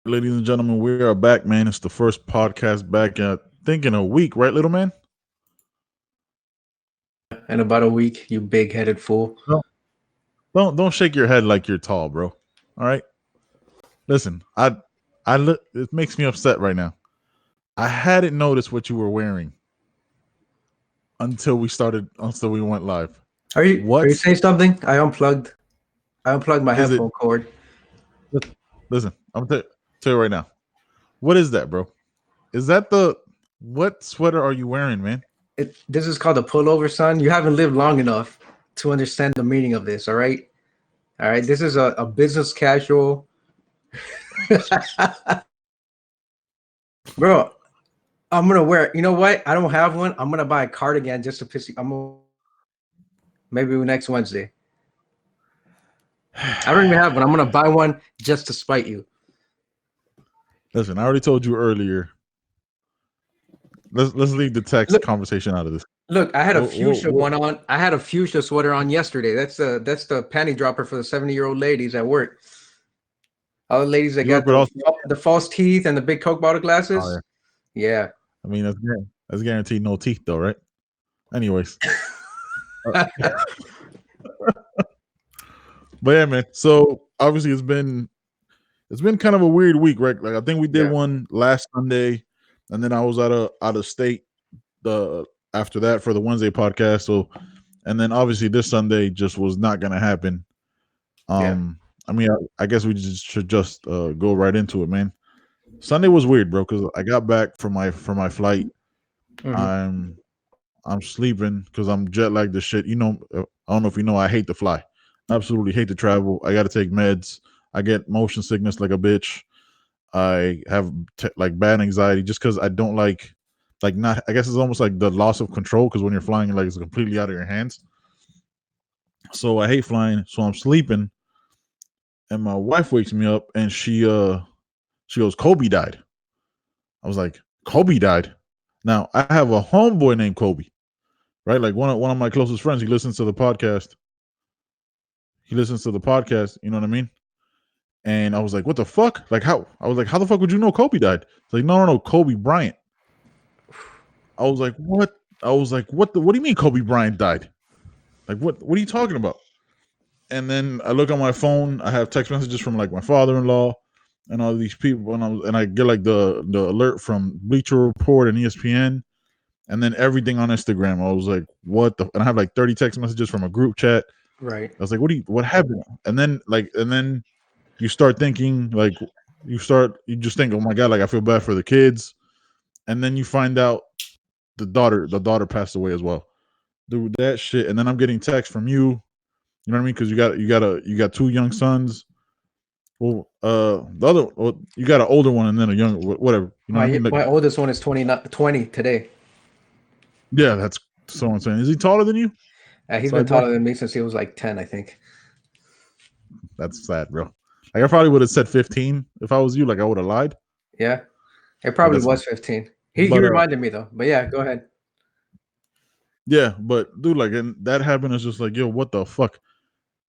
Ladies and gentlemen, we are back, man. It's the first podcast back, think in a week, right, little man? Yeah, in about a week, you big-headed fool. No, don't shake your head like you're tall, bro. All right, listen, it makes me upset right now. I hadn't noticed what you were wearing until we went live. Are you What saying something? I unplugged my is it? headphone cord. Listen, I'm gonna tell you right now. What is that, bro? Is that the what sweater are you wearing, man? This is called a pullover, son. You haven't lived long enough to understand the meaning of this. All right. This is a business casual, bro. I'm gonna wear. You know what? I don't have one. I'm gonna buy a cardigan just to piss you. Maybe next Wednesday. I don't even have one. I'm gonna buy one just to spite you. Listen, I already told you earlier. Let's leave the text Look, conversation out of this. look. I had a fuchsia What, one on. I had a fuchsia sweater on yesterday. That's the panty dropper for the 70-year-old ladies at work. All the ladies that you work got with all? the false teeth and the big Coke bottle Oh yeah. glasses. Yeah. I mean, that's guaranteed no teeth though, right? Anyways, uh, but yeah, man. So obviously it's been kind of a weird week, right? Like I think we did Yeah. one last Sunday, and then I was out of state the after that for the Wednesday podcast. So, and then obviously this Sunday just was not gonna happen. Yeah. I mean, I guess we should just go right into it, man. Sunday was weird, bro, because I got back from my flight. Hmm. I'm sleeping because I'm jet lagged the shit. I don't know if you know, I hate to fly. Absolutely hate to travel. I got to take meds. I get motion sickness like a bitch. I have like bad anxiety just because I don't like not. I guess it's almost like the loss of control because when you're flying, like it's completely out of your hands. So I hate flying. So I'm sleeping, and my wife wakes me up, and she goes, "Kobe died." I was like, "Kobe died." Now I have a homeboy named Kobe, right? Like one of my closest friends. He listens to the podcast. You know what I mean? And I was like, "What the fuck? Like how?" I was like, "How the fuck would you know Kobe died?" It's like, "No, no, no, Kobe Bryant." I was like, "What?" I was like, What do you mean Kobe Bryant died? Like what are you talking about?" And then I look on my phone. I have text messages from like my father-in-law and all these people, and I get like the alert from Bleacher Report and ESPN, and then everything on Instagram. I was like, "What the?" And I have like 30 text messages from a group chat. Right. I was like, what happened?" And then you start thinking like you just think, "Oh my god!" Like I feel bad for the kids, and then you find out the daughter passed away as well. Dude, that shit. And then I'm getting texts from you. You know what I mean? Because you got two young sons. Well, you got an older one and then a young whatever. You know what I My mean? Like, my oldest one is 20 today. yeah, that's so insane. Is he taller than you? He's been Sidebar. taller than me since he was like 10, I think. That's sad, bro. Like I probably would have said 15 if I was you. Like I would have lied, Yeah. It but probably that's fine. was 15. He But reminded me though. But yeah, go ahead. yeah, but dude, like, and that happened is just like, yo, what the fuck?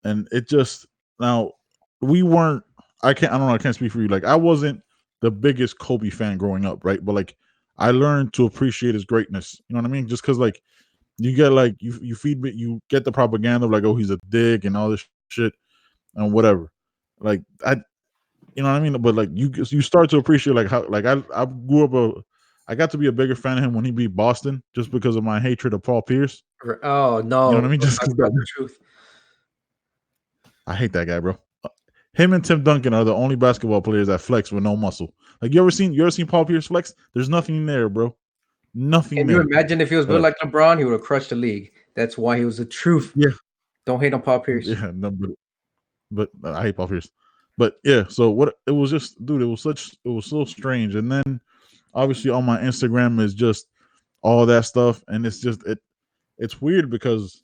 And it just now we weren't. I don't know. I can't speak for you. Like I wasn't the biggest Kobe fan growing up, right? But like I learned to appreciate his greatness. You know what I mean? Just because like you get like you feed me, you get the propaganda of like, oh, he's a dick and all this shit and whatever. Like you know what I mean? But like you start to appreciate like how like I grew up I got to be a bigger fan of him when he beat Boston just because of my hatred of Paul Pierce. Oh You know no, what I mean? don't Just talk 'cause about the truth. I hate that guy, bro. Him and Tim Duncan are the only basketball players that flex with no muscle. Like you ever seen Paul Pierce flex? There's nothing there, bro. Nothing Can you there. imagine if he was built Uh, like LeBron? He would have crushed the league. That's why he was the truth. yeah, Don't hate on Paul Pierce. yeah, no, but I hate Paul Pierce. But yeah, so what it was just, dude, it was so strange. And then obviously on my Instagram is just all that stuff, and it's weird because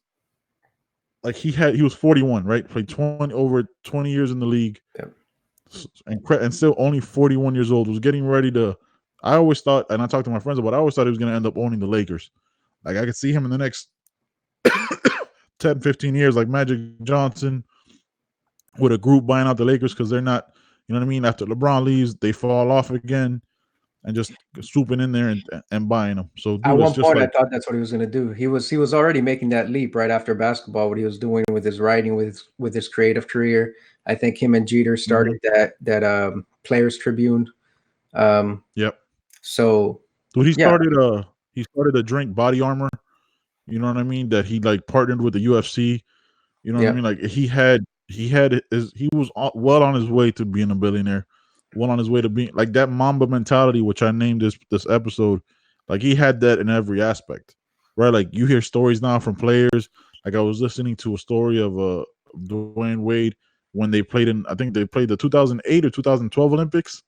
like he was 41, right? Played 20 years in the league, Yeah. and still only 41 years old. Was getting ready to. I always thought, and I talked to my friends about. I always thought he was going to end up owning the Lakers. Like I could see him in the next 10, 15 years, like Magic Johnson, with a group buying out the Lakers because they're not, You know what I mean? After LeBron leaves, they fall off again and just swooping in there and buying them. So, At dude, it's one just point, I like, thought that's what he was going to do. He was already making that leap right after basketball. What he was doing with his writing, with his creative career. I think him and Jeter started mhm, that Players Tribune. Um, yep. so Dude, yeah, he started a drink Body Armor. You know what I mean? That he like partnered with the UFC. You know what I yeah, mean? Like he was well on his way to being a billionaire, well on his way to being like that Mamba mentality, which I named this episode. Like he had that in every aspect, right? Like you hear stories now from players. Like I was listening to a story of Dwayne Wade when they played in, I think they played the 2008 or 2012 Olympics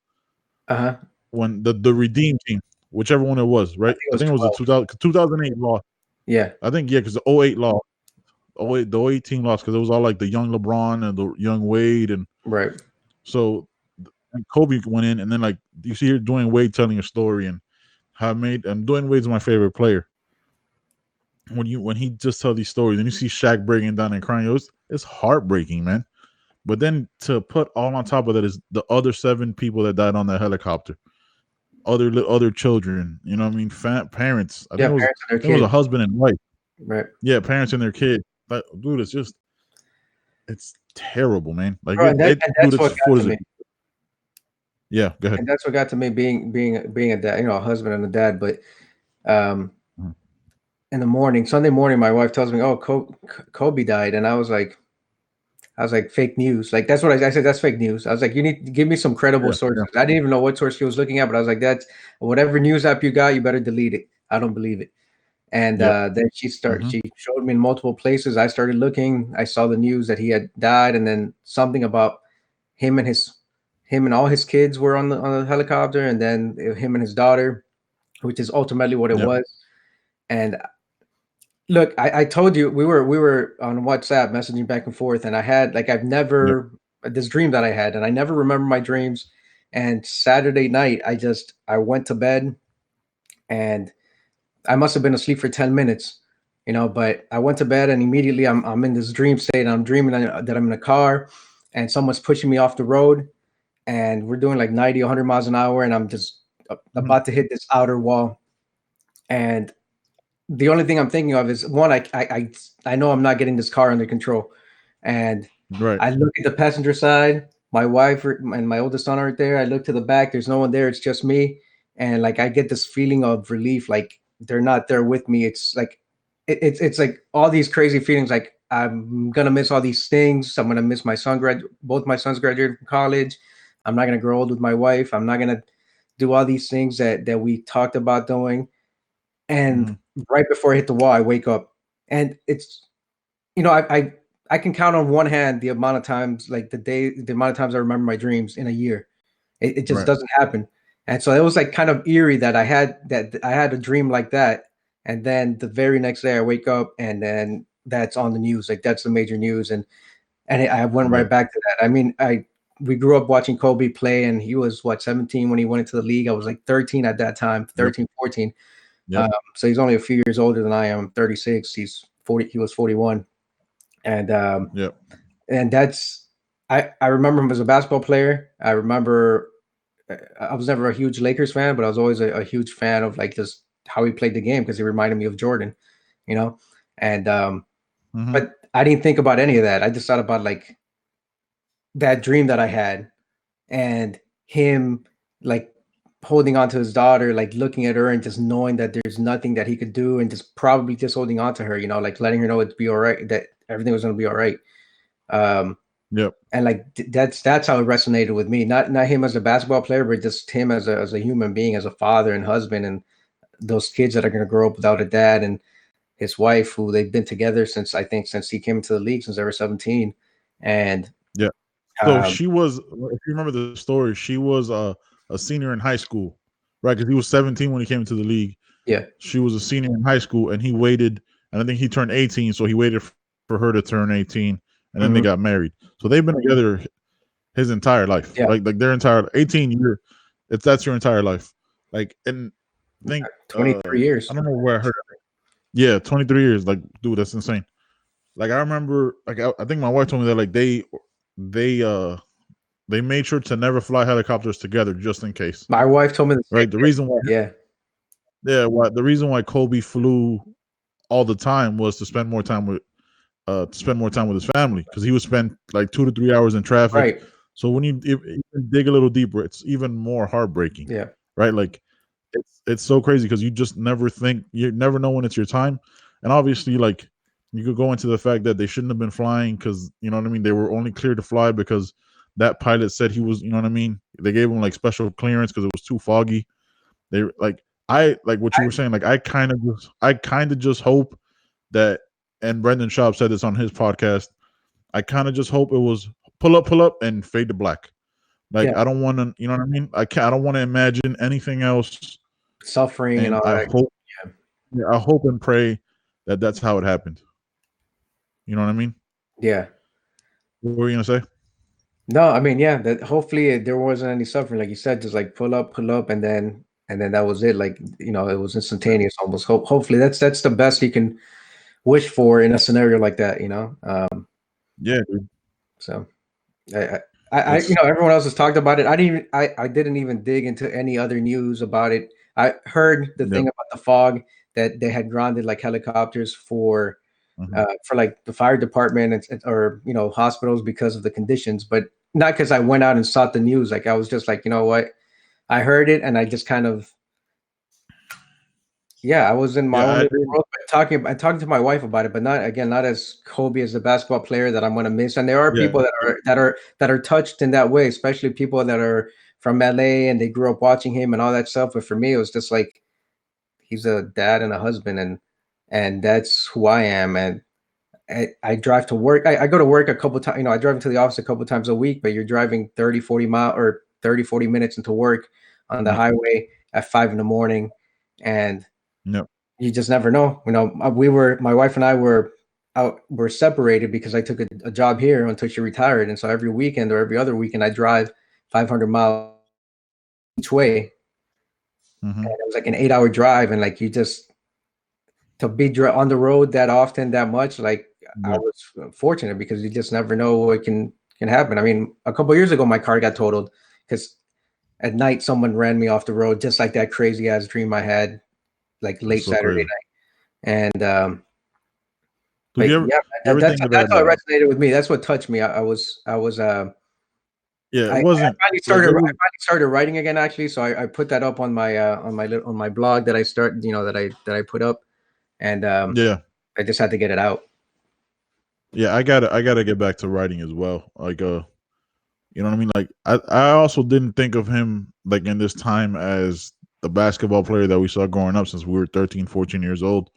uh-huh. when the Redeem team, whichever one it was, I right? think it I was think it was the 12. 2008 law. Yeah, I think, yeah, because the '08 law, the '08 team lost because it was all like the young LeBron and the young Wade, and right. so and Kobe went in, and then like you see here Dwayne Wade telling a story and how it made, and Dwayne Wade's my favorite player. When he just tell these stories, and you see Shaq breaking down and crying, it's heartbreaking, man. But then to put all on top of that is the other 7 people that died on that helicopter, other children. You know what I mean? Parents. Yeah, parents and I their think it was a kids. husband and wife. Right. Yeah, parents and their kid. But dude, it's terrible, man. Like Bro, and dude, that's it's what got what to is it? me. Yeah, go ahead. And that's what got to me being a dad, a husband and a dad. But um, Mhm. in the morning, Sunday morning, my wife tells me, "Oh, Kobe died," and I was like, fake news. Like that's what I said. That's fake news. I was like, you need to give me some credible Yeah, sources. yeah, I didn't even know what source she was looking at, but I was like, that's whatever news app you got, you better delete it. I don't believe it. And yep. then Hmm. she showed me in multiple places. I started looking. I saw the news that he had died, and then something about him and his him and all his kids were on the helicopter, and then him and his daughter, which is ultimately what it Yep. was. And look, I told you we were on WhatsApp messaging back and forth, and I had like I've Yep. never this dream that I had, and I never remember my dreams. And Saturday night, I went to bed, and I must have been asleep for 10 minutes, But I went to bed, and immediately I'm in this dream state. And I'm dreaming that I'm in a car, and someone's pushing me off the road, and we're doing like 90, 100 miles an hour, and I'm just Hmm. about to hit this outer wall, and the only thing I'm thinking of is one, I know I'm not getting this car under control, and Right. I look at the passenger side, my wife and my oldest son are right there. I look to the back, there's no one there, it's just me, and like I get this feeling of relief, like they're not there with me. It's like it's like all these crazy feelings, like I'm gonna miss all these things. I'm gonna miss both my sons graduated from college. I'm not gonna grow old with my wife. I'm not gonna do all these things that we talked about doing, and Hmm. right before I hit the wall, I wake up, and it's you know I can count on one hand the amount of times, like the amount of times I remember my dreams in a year. It just Right. doesn't happen, and so it was like kind of eerie that I had a dream like that, and then the very next day I wake up, and then that's on the news, like that's the major news, and I went right Right. back to that. I mean, I we grew up watching Kobe play, and he was what 17 when he went into the league. I was like 13 at that time, Yep. 13, 14. Yep. So he's only a few years older than I am. I'm 36. He's 40. He was 41, and um, Yep. and that's I remember him as a basketball player. I remember I was never a huge Lakers fan, but I was always a huge fan of like just how he played the game because he reminded me of Jordan, you know. And Hmm. but I didn't think about any of that. I just thought about like that dream that I had, and him like holding on to his daughter, like looking at her and just knowing that there's nothing that he could do, and just probably just holding on to her, like letting her know it'd be all right, that everything was going to be all right. Um, Yep. and like that's how it resonated with me. Not him as a basketball player, but just him as a human being, as a father and husband, and those kids that are going to grow up without a dad, and his wife, who they've been together since he came into the league, since they were 17. And Yeah. So um, she was, if you remember the story, she was a senior in high school, right? Because he was 17 when he came into the league. yeah, She was a senior in high school, and he waited, and I think he turned 18, so he waited for her to turn 18, and then they mhm, got married. So they've been together his entire life, yeah, like their entire 18 year. If that's your entire life, like, and I think 23 I years. don't know where I heard it. Yeah, 23 years. Like, dude, that's insane. Like I remember, like I think my wife told me that like they they made sure to never fly helicopters together just in case. My wife told me the same Right. The reason why, thing. Yeah. the reason why Kobe flew all the time was to spend more time with his family, because he would spend like 2 to 3 hours in traffic. Right. So when you dig a little deeper, it's even more heartbreaking, Yeah. right? Like it's so crazy because you never know when it's your time, and obviously like you could go into the fact that they shouldn't have been flying because you know what I mean. They were only cleared to fly because that pilot said he was, you know what I mean. They gave him like special clearance because it was too foggy. They like I like what you were saying. Like I kind of just hope that, and Brendan Schaub said this on his podcast. I kind of just hope it was pull up, and fade to black. Like Yeah. I don't want to, you know what I mean. I don't want to imagine anything else, Suffering and and all that. Yeah. I hope and pray that that's how it happened. You know what I mean? Yeah. What were you gonna say? No, I mean, yeah, that hopefully there wasn't any suffering, like you said, just like pull up, and then that was it. Like, it was instantaneous almost. Hopefully that's the best you can wish for in a scenario like that. Yeah, dude. So I, It's everyone else has talked about it. I didn't even dig into any other news about it. I heard the yeah. thing about the fog that they had grounded like helicopters Mhm. for like the fire department or hospitals because of the conditions, but not because I went out and sought the news. Like I was just like, you know what, I heard it and I just kind of, yeah, I was in my Yeah, own I little did. world, but talking to my wife about it, but not as Kobe, as the basketball player that I'm going to miss. And there are Yeah, people that are touched in that way, especially people that are from LA and they grew up watching him and all that stuff. But for me, it was just like he's a dad and a husband, and that's who I am. And I drive to work. I go to work a couple times. I drive into the office a couple times a week, but you're driving 30, 40 mile or 30, 40 minutes into work on the yeah, highway at 5 in the morning. And yeah. you just never know. My wife and I were separated because I took a job here until she retired. And so every weekend or every other weekend, I drive 500 miles each way. Hmm. And it was like an 8 hour drive. And like, you just, to be on the road that often, that much, like I Yeah, was fortunate because you just never know what can happen. I mean, a couple of years ago, my car got totaled because at night someone ran me off the road, just like that crazy ass dream I had, like that's late so Saturday crazy. night. And So but yeah, you ever that's think of that? that's what resonated with me. That's what touched me. Yeah, it I wasn't like it was. finally started writing again, actually. So I put that up on my on my blog that I started, that I put up, and Yeah, I just had to get it out. yeah. I gotta get back to writing as well. Like you know what I mean? Like I also didn't think of him like in this time as the basketball player that we saw growing up since we were 13, 14 years old.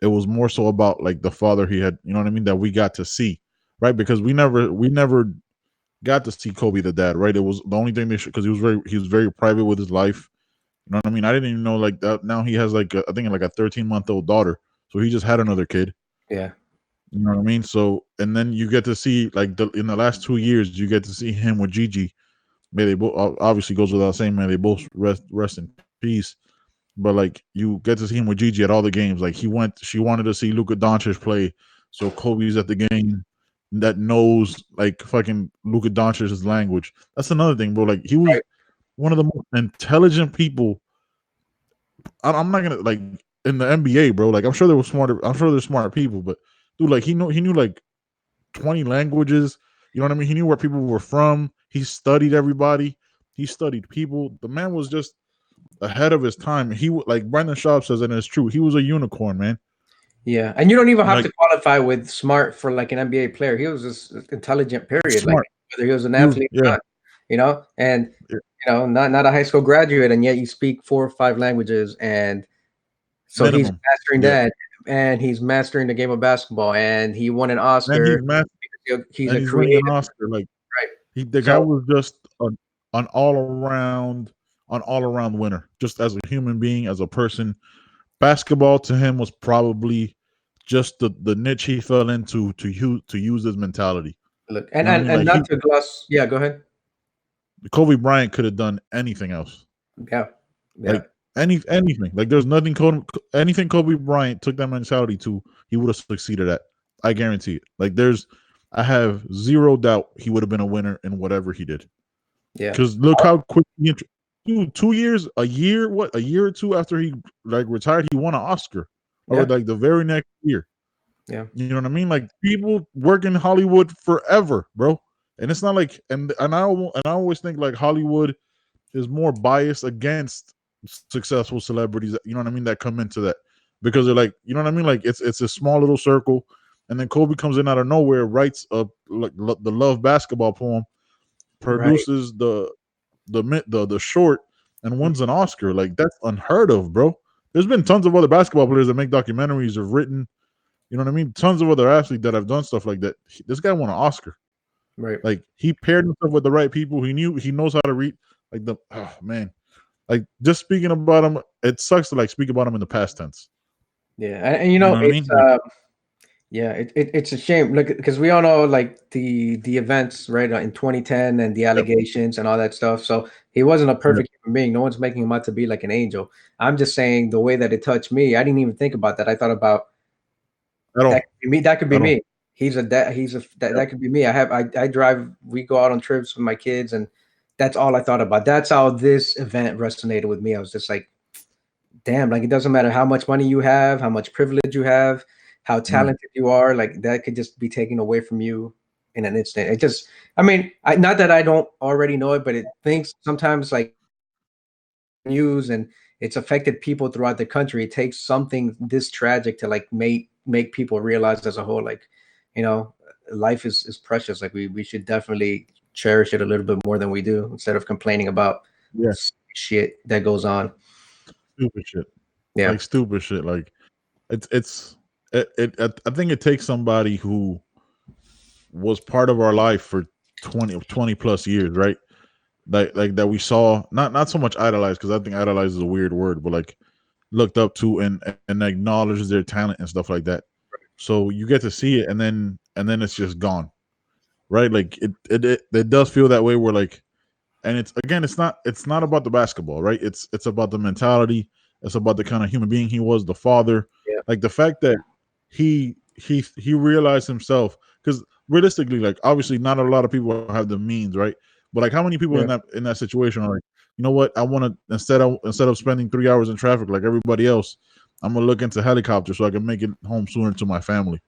It was more so about like the father he had, you know what I mean, that we got to see, right? Because we never got to see Kobe the dad, right? It was the only thing they should, because he was very private with his life. You know what I mean? I didn't even know like that. Now he has like I think like a 13-month-old daughter, so he just had another kid. Yeah, You know what I mean? So and then you get to see like in the last 2 years, you get to see him with Gigi. May they both, obviously goes without saying, man, they both rest in peace. But like you get to see him with Gigi at all the games. Like she wanted to see Luka Doncic play, so Kobe's at the game that knows like fucking Luka Doncic's language. That's another thing, bro. Like he was right. one of the most intelligent people. I'm not gonna like in the NBA, bro. Like I'm sure there was smarter. I'm sure there's smarter people, but dude, like he knew like 20 languages. You know what I mean? He knew where people were from. He studied everybody. He studied people. The man was just ahead of his time. Like Brendan Schaub says, and it's true. He was a unicorn, man. Yeah, and you don't even have Like to qualify with smart for like an NBA player. He was just intelligent, period. Like smart. whether he was an He was, athlete yeah, or not, and yeah, not a high school graduate, and yet you speak 4 or 5 languages, and so he's minimum. mastering Yeah, that, and he's mastering the game of basketball, and he won an and Oscar because he's and a he's winning an creative, Oscar. Like right? the guy So was just an all around winner. Just as a human being, as a person, basketball to him was probably just the niche he fell into to use his mentality. look, You know what I mean? and Like not to gloss, yeah, go ahead, Kobe Bryant could have done anything else. yeah, yeah, Like anything. Like there's nothing anything Kobe Bryant took that mentality to, he would have succeeded at. I guarantee it. Like I have zero doubt he would have been a winner in whatever he did. Yeah. Because look how quick dude, 2 years, a year, what, a year or two after he like retired, he won an Oscar, or Yeah. like the very next year. Yeah. You know what I mean? Like people work in Hollywood forever, bro. And it's not like, and I always think like Hollywood is more biased against successful celebrities. You know what I mean? That come into that because they're like, you know what I mean? Like it's a small little circle, and then Kobe comes in out of nowhere, writes a like the Love Basketball poem, Right. produces the short, and Mm. wins an Oscar. Like that's unheard of, bro. There's been tons of other basketball players that make documentaries, have written, you know what I mean? Tons of other athletes that have done stuff like that. This guy won an Oscar. Right. Like he paired himself with the right people. He knows how to read. Like the man. Like just speaking about him, it sucks to like speak about him in the past tense. Yeah. And you You know, know what I it's mean? Like yeah, it's a shame. Look, because we all know like the events right in 2010 and the yeah, allegations and all that stuff. So he wasn't a yeah, perfect human being. No one's making him out to be like an angel. I'm just saying the way that it touched me. I didn't even think about that. I thought about at that all, could be me. That could be at all. me. He's a Yeah, that could be me. I drive. We go out on trips with my kids, and that's all I thought about. That's how this event resonated with me. I was just like, damn, like it doesn't matter how much money you have, how much privilege you have, how yeah, talented you are, like that could just be taken away from you in an instant. It just, I mean, not that I don't already know it, but it thinks sometimes like news and it's affected people throughout the country. It takes something this tragic to like make people realize as a whole, like, you know, life is precious. Like we should definitely cherish it a little bit more than we do instead of complaining about yeah. shit that goes on. Stupid shit. Yeah. Like stupid shit. Like it's I think it takes somebody who was part of our life for 20 plus years, right? Like that we saw, not so much idolize, because I think idolize is a weird word, but like looked up to and acknowledges their talent and stuff like that. So you get to see it, and then it's just gone, right? Like it does feel that way. Where like, and it's again, it's not about the basketball, right? It's about the mentality. It's about the kind of human being he was, the father. Yeah. Like the fact that he realized himself, because realistically, like obviously not a lot of people have the means, right? But like how many people Yeah. in that situation are like, you know what, I want to, instead of spending 3 hours in traffic like everybody else, I'm gonna look into helicopter so I can make it home sooner to my family.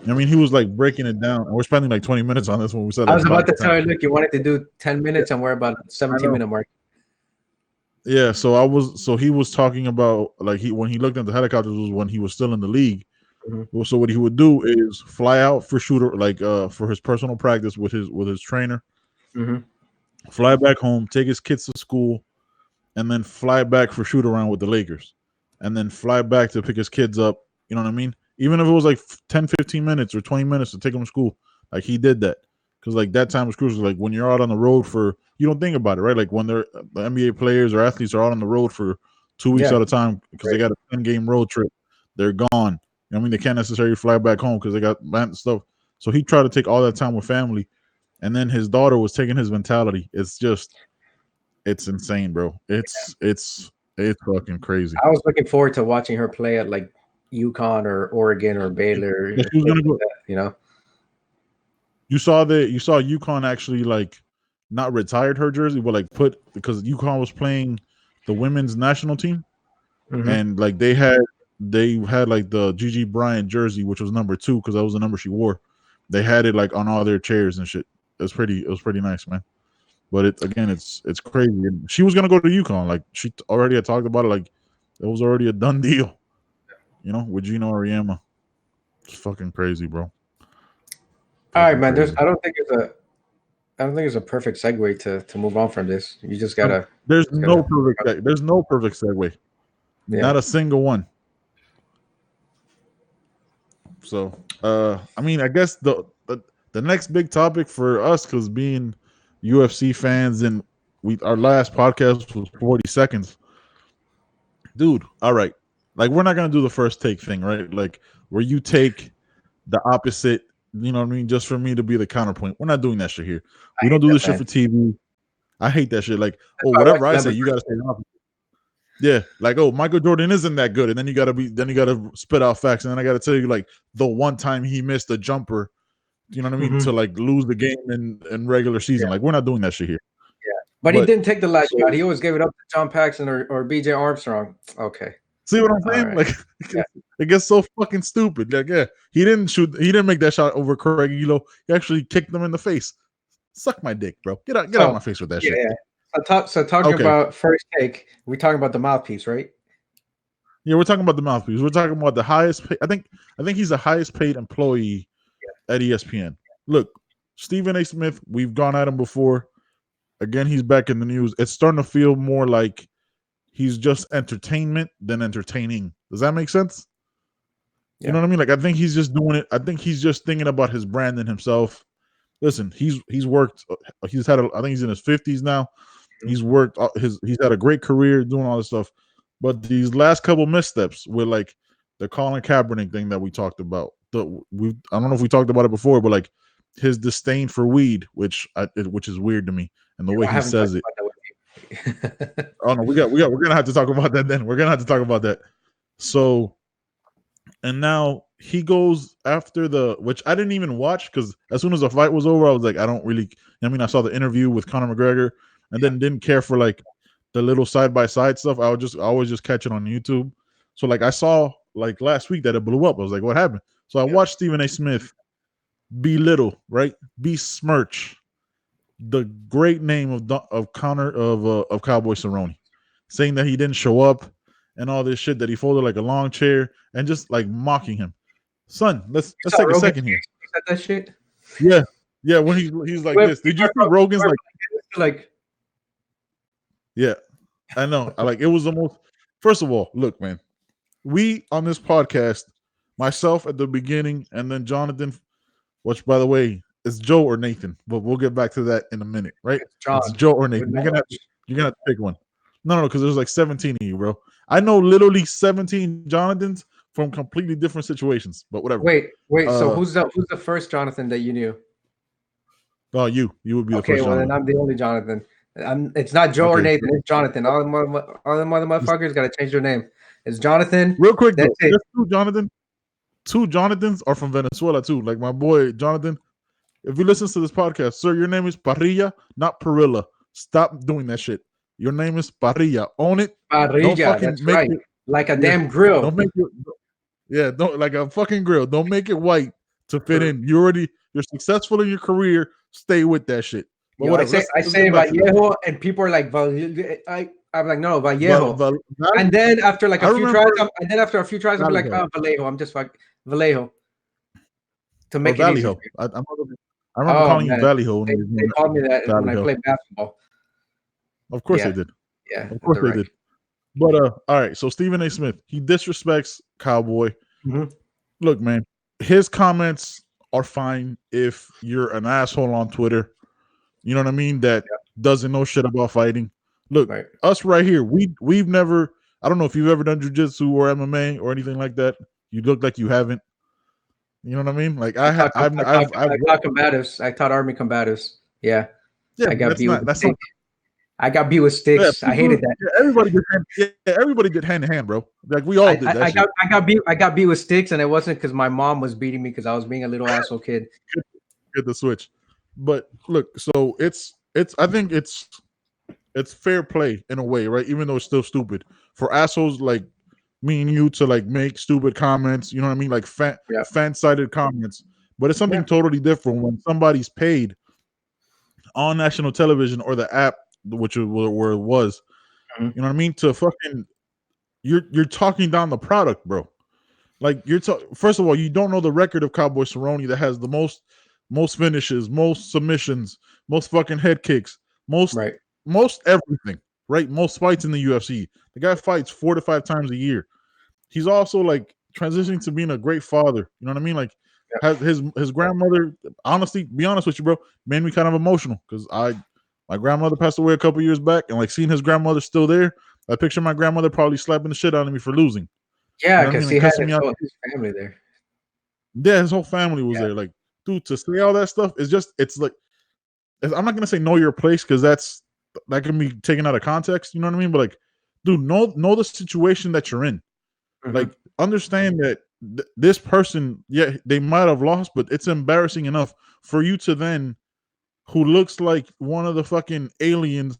I mean, he was like breaking it down, and we're spending like 20 minutes on this when we said I like was about to 5 to 10. tell you, look, you wanted to do 10 Yeah, minutes and we're about I 17 know. minute mark. Yeah, so he was talking about like he when he looked at the helicopters was when he was still in the league. Hmm. Well, so what he would do is fly out for shooter, like for his personal practice with his trainer, Hmm. fly back home, take his kids to school, and then fly back for shoot around with the Lakers, and then fly back to pick his kids up. You know what I mean? Even if it was like 10, 15 minutes or 20 minutes to take them to school, like he did that. Because like that time was crucial. Like when you're out on the road for, you don't think about it, right? Like when they're the NBA players or athletes are out on the road for 2 weeks Yeah. at a time because they Right. got a 10 game road trip, they're gone. You know what I mean? They can't necessarily fly back home because they got band stuff. So he tried to take all that time with family, and then his daughter was taking his mentality. It's insane, bro. It's fucking crazy. I was looking forward to watching her play at like UConn or Oregon or Baylor Yeah, or she was places gonna like go. that, you know? You saw UConn actually like not retired her jersey, but like put, because UConn was playing the women's national team, Hmm. and like they had like the Gigi Bryant jersey, which was number 2 because that was the number she wore. They had it like on all their chairs and shit. It was pretty nice, man. But it again, it's crazy. And she was gonna go to UConn. Like she already had talked about it. Like it was already a done deal. With Gino Auriemma. It's fucking crazy, bro. All right, Fucking man. crazy. I don't think it's a perfect segue to move on from this. You There's just no gotta, perfect. There's no perfect segue. yeah. Not a single one. So, I mean, I guess the next big topic for us, because being UFC fans, and our last podcast was 40 seconds, dude. All right, like we're not gonna do the first take thing, right? Like where you take the opposite. You know what I mean? Just for me to be the counterpoint. We're not doing that shit here. I We don't hate do that, this shit man. for TV. I hate that shit. Like, That's oh, why I watch whatever I say, you gotta celebrities. say the opposite. Yeah, like, oh, Michael Jordan isn't that good, and then you gotta spit out facts, and then I gotta tell you like the one time he missed a jumper you know what I mean, to Mhm. like lose the game in regular season. Yeah, Like we're not doing that shit here. yeah. But he But didn't take the last shot. so He always gave it up to John Paxson or BJ Armstrong. Okay. see what I'm All saying? right. Like Yeah. it gets so fucking stupid. Like yeah, he didn't shoot. He didn't make that shot over Craig Elo. He actually kicked them in the face. Suck my dick, bro. Get out So my face with that yeah, shit. yeah. So talking Okay. about first take, we're talking about the mouthpiece, right? Yeah, we're talking about the mouthpiece. We're talking about the highest pay, I think he's the highest paid employee at ESPN. Look, Stephen A. Smith, we've gone at him before. Again, he's back in the news. It's starting to feel more like he's just entertainment than entertaining. Does that make sense? You know Yeah. what I mean? Like I think he's just doing it. I think he's just thinking about his brand and himself. Listen, he's worked. He's had. I think he's in his 50s now. Mhm. He's worked. He's had a great career doing all this stuff. But these last couple missteps with like the Colin Kaepernick thing that we talked about. I don't know if we talked about it before, but like his disdain for weed, which is weird to me, and the way I he haven't talked says it. about that with you. Oh no, we're gonna have to talk about that then. We're gonna have to talk about that. So and now he goes after which I didn't even watch because as soon as the fight was over, I was like, I don't really. I mean, I saw the interview with Conor McGregor, and then didn't care for like the little side by side stuff. I always just catch it on YouTube. So like I saw like last week that it blew up. I was like, what happened? So I Yeah. watched Stephen A. Smith belittle, right, besmirch the great name of Connor of Cowboy Cerrone, saying that he didn't show up and all this shit, that he folded like a lawn chair and just like mocking him. Son, You let's saw take a Rogan's second here. face when he said that shit? Yeah, yeah. When he's like this, did you see Rogan's like? Like Yeah, I know. I like it was the most. First of all, look, man. We on this podcast, myself at the beginning, and then Jonathan, which by the way is Joe or Nathan, but we'll get back to that in a minute, right? it's John It's Joe or with Nathan. no H. You're gonna have to pick one. No, because there's like 17 of you, bro. I know literally 17 Jonathans from completely different situations, but whatever. Wait. So Uh, who's the first Jonathan that you knew? oh, you would be the Okay, first well then Jonathan. I'm the only Jonathan. It's not Joe or Okay, Nathan. It's Jonathan. All the motherfuckers got to change their name. It's Jonathan. real quick That's though, it. there's two Jonathans are from Venezuela too. Like my boy Jonathan. If you listen to this podcast, sir, your name is Parrilla, not Parilla. Stop doing that shit. Your name is Parrilla. Own it. Don't Parrilla. fucking That's make right. it. Like a Yeah. damn grill. Don't make it. Yeah. Don't like a fucking grill. Don't make it white to fit For, in. You're successful in your career. Stay with that shit. But yo, I whatever. say Let's I let's say get back to this. Vallejo, and people are like I'm like no Vallejo. And then after like I a few tries, remember and then after a few tries, I'll be like, Vallejo oh Vallejo. I'm just like Vallejo to or make it easier. Vallejo. I remember Oh calling you man, Vallejo when they, we were they doing called me that when I Vallejo. played basketball. Of course they Yeah, did. yeah, Of course they're they right. did. But all right. So Stephen A. Smith, he disrespects Cowboy. Mhm. Look, man, his comments are fine if you're an asshole on Twitter. You know what I mean? That doesn't know shit about fighting. Look, Right. us right here, we've never. I don't know if you've ever done jujitsu or MMA or anything like that. You look like you haven't. You know what I mean? Like I taught combatives. I taught army combatives. Yeah, yeah, I but got beat with a that's not stick. I got beat with yeah, sticks. I hated that. everybody did hand to hand, bro. Like we all did that shit. I got beat with sticks, and it wasn't because my mom was beating me because I was being a little asshole kid. Get the switch. But look, so it's I think it's fair play in a way, right? Even though it's still stupid for assholes like me and you to like make stupid comments. You know what I mean? Like Yeah, fan-sided comments. But it's yeah. something totally different when somebody's paid on national television or the app, which is where it was. Mhm. You know what I mean? To fucking you're talking down the product, bro. Like first of all, you don't know the record of Cowboy Cerrone that has the most finishes, most submissions, most fucking head kicks, most Right. most everything, right? Most fights in the UFC. The guy fights 4 to 5 times a year. He's also like transitioning to being a great father. You know what I mean? Like Yeah. has his grandmother. Honestly, be honest with you, bro, made me kind of emotional because my grandmother passed away a couple years back, and like seeing his grandmother still there, I picture my grandmother probably slapping the shit out of me for losing. Yeah, You know what I because mean? he Like had cussing me out. his family there. Yeah, his whole family was Yeah. there. Like, dude, to say all that stuff is just it's like I'm not gonna say know your place because that can be taken out of context. You know what I mean? But like, dude, know the situation that you're in. Mhm. Like, understand that this person, yeah, they might have lost, but it's embarrassing enough for you to then, who looks like one of the fucking aliens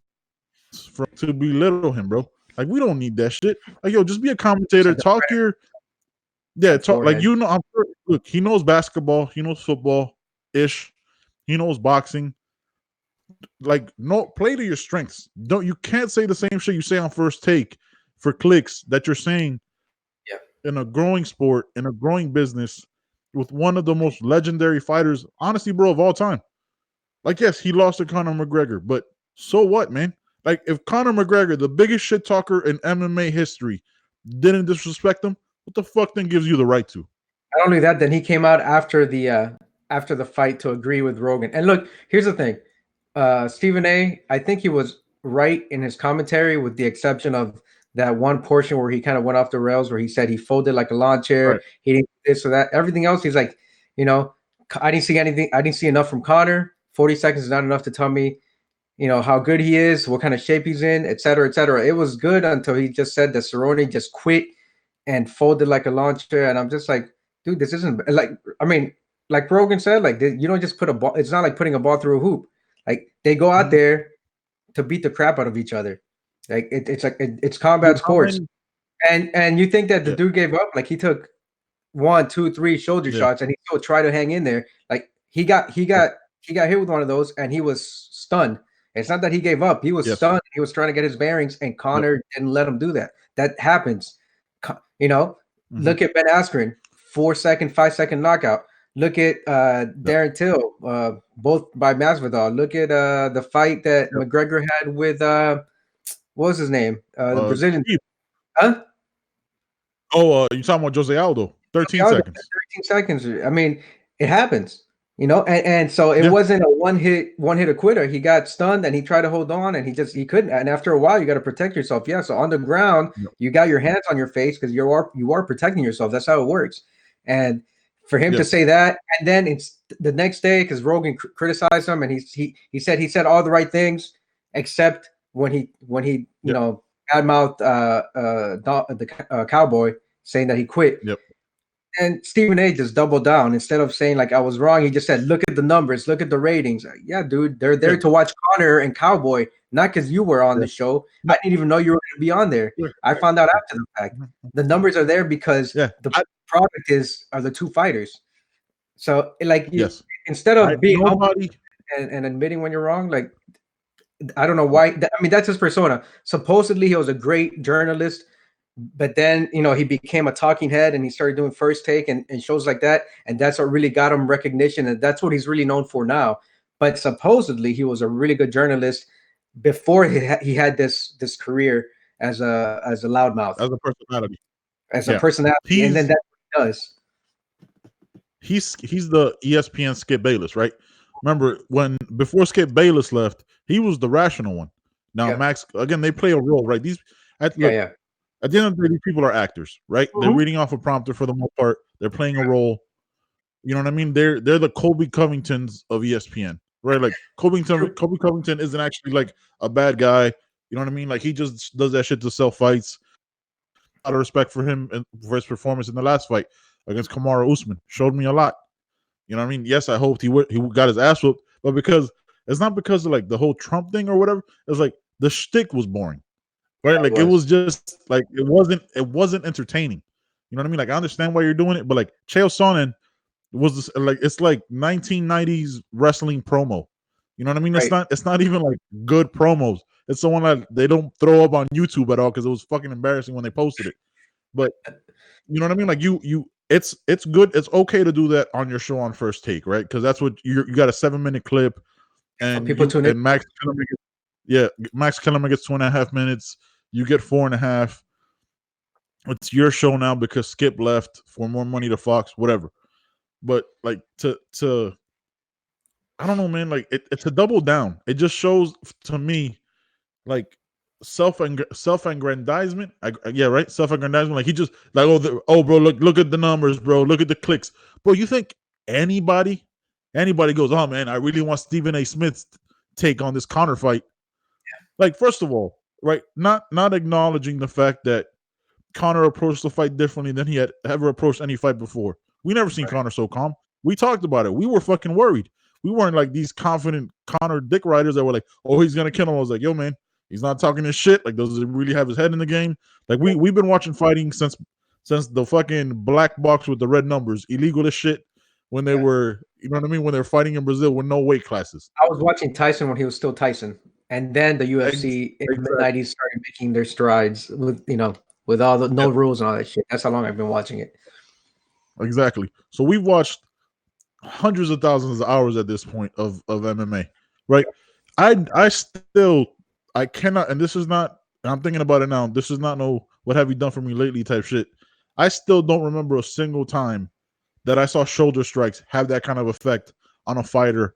from to belittle him, bro. Like we don't need that shit. Like yo, just be a commentator, It's like talk your yeah, the talk like forehead. you know. I'm sure, look, he knows basketball, he knows football ish, he knows boxing. Like no, play to your strengths. Don't you can't say the same shit you say on first take for clicks that you're saying Yeah. in a growing sport, in a growing business, with one of the most legendary fighters, honestly, bro, of all time. Like, yes, he lost to Conor McGregor, but so what, man? Like, if Conor McGregor, the biggest shit talker in MMA history, didn't disrespect him, what the fuck then gives you the right to? Not only that, then he came out after the fight to agree with Rogan. And look, here's the thing. Stephen A, I think he was right in his commentary, with the exception of that one portion where he kind of went off the rails, where he said he folded like a lawn chair. Right. He didn't do this or that. Everything else, he's like, you know, I didn't see anything. I didn't see enough from Connor. 40 seconds is not enough to tell me, how good he is, what kind of shape he's in, et cetera, et cetera. It was good until he just said that Cerrone just quit and folded like a lawn chair. And I'm just like, dude, this isn't like, I mean, like Rogan said, like you don't just put a ball. It's not like putting a ball through a hoop. Like they go out Mhm. there to beat the crap out of each other. Like it's like it's Dude, combat how sports. many? And you think that the Yeah, dude gave up? Like he took one, two, three shoulder yeah, shots, and he still tried to hang in there. Like he got hit with one of those, and he was stunned. It's not that he gave up; he was yes, stunned. He was trying to get his bearings, and yep. Connor didn't let him do that. That happens. You know, Hmm. look at Ben Askren, 4 second, 5 second knockout. Look at Yep, Darren Till, both by Masvidal. Look at the fight that yep. McGregor had with what was his name? The Brazilian, Keith. huh? Oh, you talking about Jose Aldo? 13 Aldo, seconds. 13 seconds. I mean, it happens, and so it Yeah, wasn't a one hit a quitter. He got stunned and he tried to hold on and he couldn't. And after a while, you got to protect yourself. Yeah. So on the ground, yep, you got your hands on your face because you are protecting yourself. That's how it works. And for him to yes, say that, and then it's the next day because Rogan criticized him, and he said all the right things except when he yep, badmouthed the cowboy, saying that he quit. yep, And Stephen A just doubled down. Instead of saying like I was wrong, he just said, "Look at the numbers, look at the ratings." Yeah, dude, they're yeah, there to watch Connor and Cowboy, not because you were on yeah. the show. No, I didn't even know you were going to be on there. sure, I right, found out sure. after the fact. Mhm. The numbers are there because Yeah, the product are the two fighters. So like yes. instead I of being humble nobody. and admitting when you're wrong, like I don't know why. I mean, that's his persona. Supposedly, he was a great journalist, but then he became a talking head and he started doing first take and shows like that, and that's what really got him recognition, and that's what he's really known for now. But supposedly, he was a really good journalist before he had this career as a loudmouth, As a personality. as a Yeah, personality, and then he's that's what he does. he's the ESPN Skip Bayless, right? Remember when before Skip Bayless left, he was the rational one. Now Yeah, Max, again, they play a role, right? yeah, Look, yeah. at the end of the day, these people are actors, right? They're Mhm. reading off a prompter for the most part. They're playing a role. You know what I mean? They're the Kobe Covingtons of ESPN, right? Like True. Kobe Covington isn't actually like a bad guy. You know what I mean? Like he just does that shit to sell fights. A lot of respect for him and for his performance in the last fight against Kamaru Usman. Showed me a lot. You know what I mean? Yes, I hoped he got his ass whooped, but because it's not because of like the whole Trump thing or whatever. It's like the shtick was boring, right? Yeah, it Like it was. was just like it wasn't entertaining. You know what I mean? Like I understand why you're doing it, but like Chael Sonnen was this, like it's like 1990s wrestling promo. You know what I mean? It's Right. not even like good promos. It's the one that they don't throw up on YouTube at all because it was fucking embarrassing when they posted it. But you know what I mean? Like it's good. It's okay to do that on your show on first take, right? Because that's what you got a 7 minute clip, That's what and people you tune in. and Max Kellerman gets 2.5 minutes. You get 4.5. It's your show now because Skip left for more money to Fox, whatever. But like to I don't know, man. Like it's a double down. It just shows to me like self aggrandizement. Yeah, right. Self aggrandizement. Like he just like bro, look at the numbers, bro. Look at the clicks, bro. You think anybody goes, oh man, I really want Stephen A. Smith's take on this Connor fight. Like first of all, right? Not acknowledging the fact that Conor approached the fight differently than he had ever approached any fight before. We never seen Conor so calm. We talked about it. We were fucking worried. We weren't like these confident Conor dick riders that were like, oh, he's gonna kill him. I was like, yo, man, he's not talking his shit. Like, does he really have his head in the game? Like, we've been watching fighting since the fucking black box with the red numbers, illegal as shit. When they were, you know what I mean, when they were fighting in Brazil with no weight classes. I was watching Tyson when he was still Tyson, and then the UFC in the '90s started making their strides with with all the no rules and all that shit. That's how long I've been watching it. Exactly. So we've watched hundreds of thousands of hours at this point of MMA, right? I cannot, and this is not. I'm thinking about it now. This is not no what have you done for me lately type shit. I still don't remember a single time that I saw shoulder strikes have that kind of effect on a fighter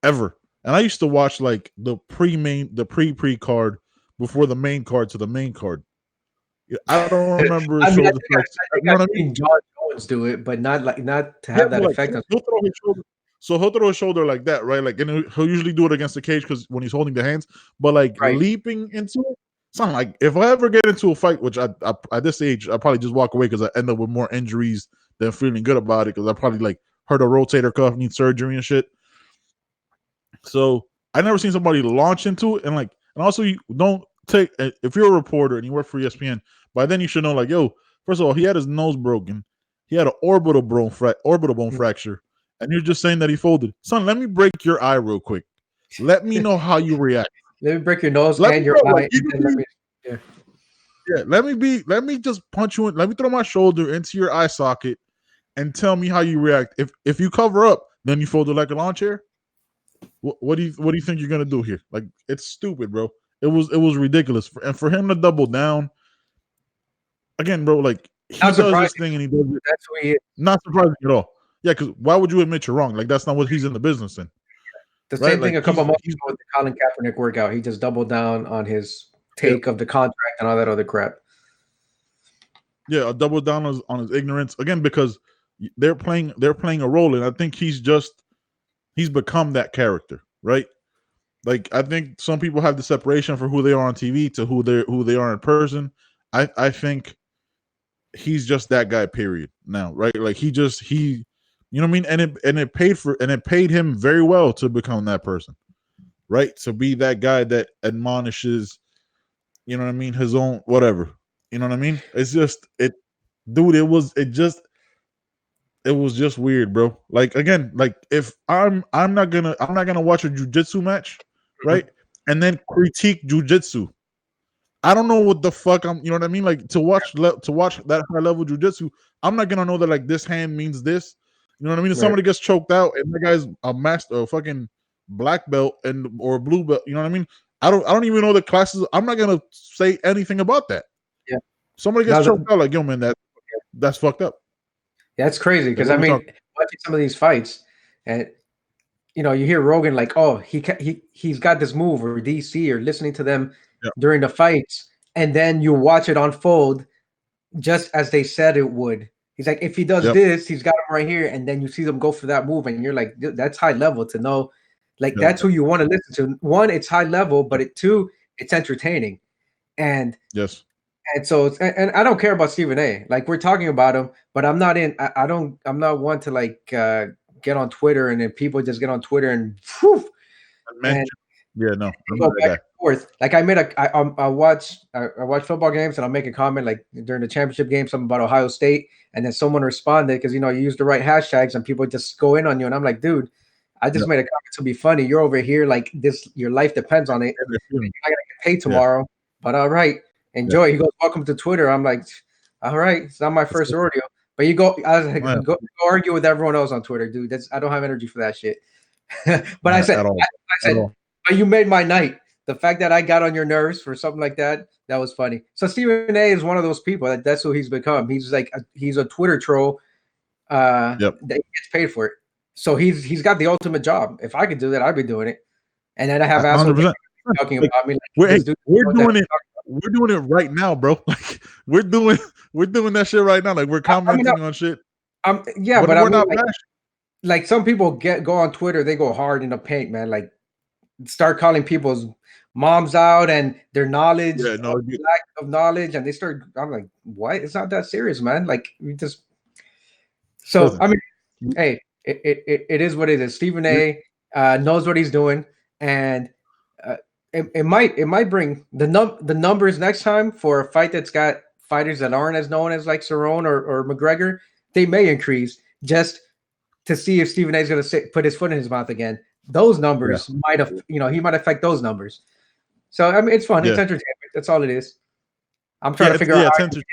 ever. And I used to watch like the pre card before the main card to the main card. I don't remember shoulder strikes. I've seen John Jones do it, but not to have that effect. So he'll throw his shoulder like that, right? Like, and he'll usually do it against the cage because when he's holding the hands, but like leaping into it, something like if I ever get into a fight, which I at this age I probably just walk away because I end up with more injuries than feeling good about it because I probably like hurt a rotator cuff, need surgery and shit. So I never seen somebody launch into it, and also you don't take if you're a reporter and you work for ESPN, by then you should know like, yo, first of all, he had his nose broken, he had an orbital bone fracture, and you're just saying that he folded. Son, let me break your eye real quick. Let me know how you react. Let me break your nose and your eye. Let me just punch you in. Let me throw my shoulder into your eye socket and tell me how you react. If you cover up, then you fold it like a lawn chair. What do you think you're gonna do here? Like, it's stupid, bro. It was ridiculous, and for him to double down again, bro. Like, he does this thing and he does it. That's what he is. Not surprising at all. Yeah, because why would you admit you're wrong? Like, that's not what he's in the business in. The same thing a couple months ago with the Colin Kaepernick workout. He just doubled down on his take of the contract and all that other crap. Yeah, a double down on his ignorance again because they're playing a role, and I think he's become that character, right? Like, I think some people have the separation for who they are on TV to who they are in person. I think he's just that guy. Period. Now, right? Like, you know what I mean? And it paid him very well to become that person, right? To be that guy that admonishes, you know what I mean, his own whatever. You know what I mean? It's just dude. It was just weird, bro. Like, again, like if I'm not gonna watch a jiu-jitsu match, right? And then critique jiu-jitsu. I don't know what the fuck you know what I mean? Like, to watch that high level jiu-jitsu, I'm not gonna know that like this hand means this. You know what I mean? If somebody gets choked out and that guy's a master, a fucking black belt or blue belt, you know what I mean? I don't even know the classes. I'm not gonna say anything about that. Yeah. Somebody gets choked out, like, yo, man, that's fucked up. Yeah, it's crazy because I mean, watching some of these fights, and you hear Rogan like, oh, he's got this move, or DC, or listening to them during the fights, and then you watch it unfold just as they said it would. He's like, if he does this, he's got him right here, and then you see them go for that move, and you're like, that's high level to know. Like, that's who you want to listen to. One, it's high level, but two, it's entertaining. And yes. And so, and I don't care about Stephen A. Like, we're talking about him, but I'm not one to like get on Twitter and then people just get on Twitter and go back and forth. Like, I watch football games and I'll make a comment like during the championship game, something about Ohio State, and then someone responded because you use the right hashtags and people just go in on you, and I'm like, dude, I just made a comment to be funny. You're over here like this, your life depends on it. You're not gonna get paid tomorrow, but all right. Enjoy. He goes, welcome to Twitter. I'm like, all right, it's not my first rodeo. But I was like, go argue with everyone else on Twitter, dude. I don't have energy for that shit. But I said, but you made my night. The fact that I got on your nerves for something like that was funny. So Stephen A. is one of those people that's who he's become. He's like he's a Twitter troll that gets paid for it. So he's got the ultimate job. If I could do that, I'd be doing it. And then I have assholes talking about me. Like, we're doing it. We're doing it right now, bro. Like, we're doing that shit right now. Like, we're commenting on shit. But we're not like some people go on Twitter, they go hard in the paint, man. Like, start calling people's mom's out and their knowledge Yeah, no, lack of knowledge, and they start. I'm like, what? It's not that serious, man. Like we just. So listen. I mean, hey, it is what it is. Stephen A. Knows what he's doing, and uh, it might bring the numbers next time for a fight that's got fighters that aren't as known as like Cerrone or McGregor. They may increase just to see if Stephen A. is going to put his foot in his mouth again. Those Yeah, numbers might have, he might affect those numbers. So I mean, it's fun. It's yeah, entertainment. That's all it is. I'm trying yeah. to It's figure out yeah, how it's I can get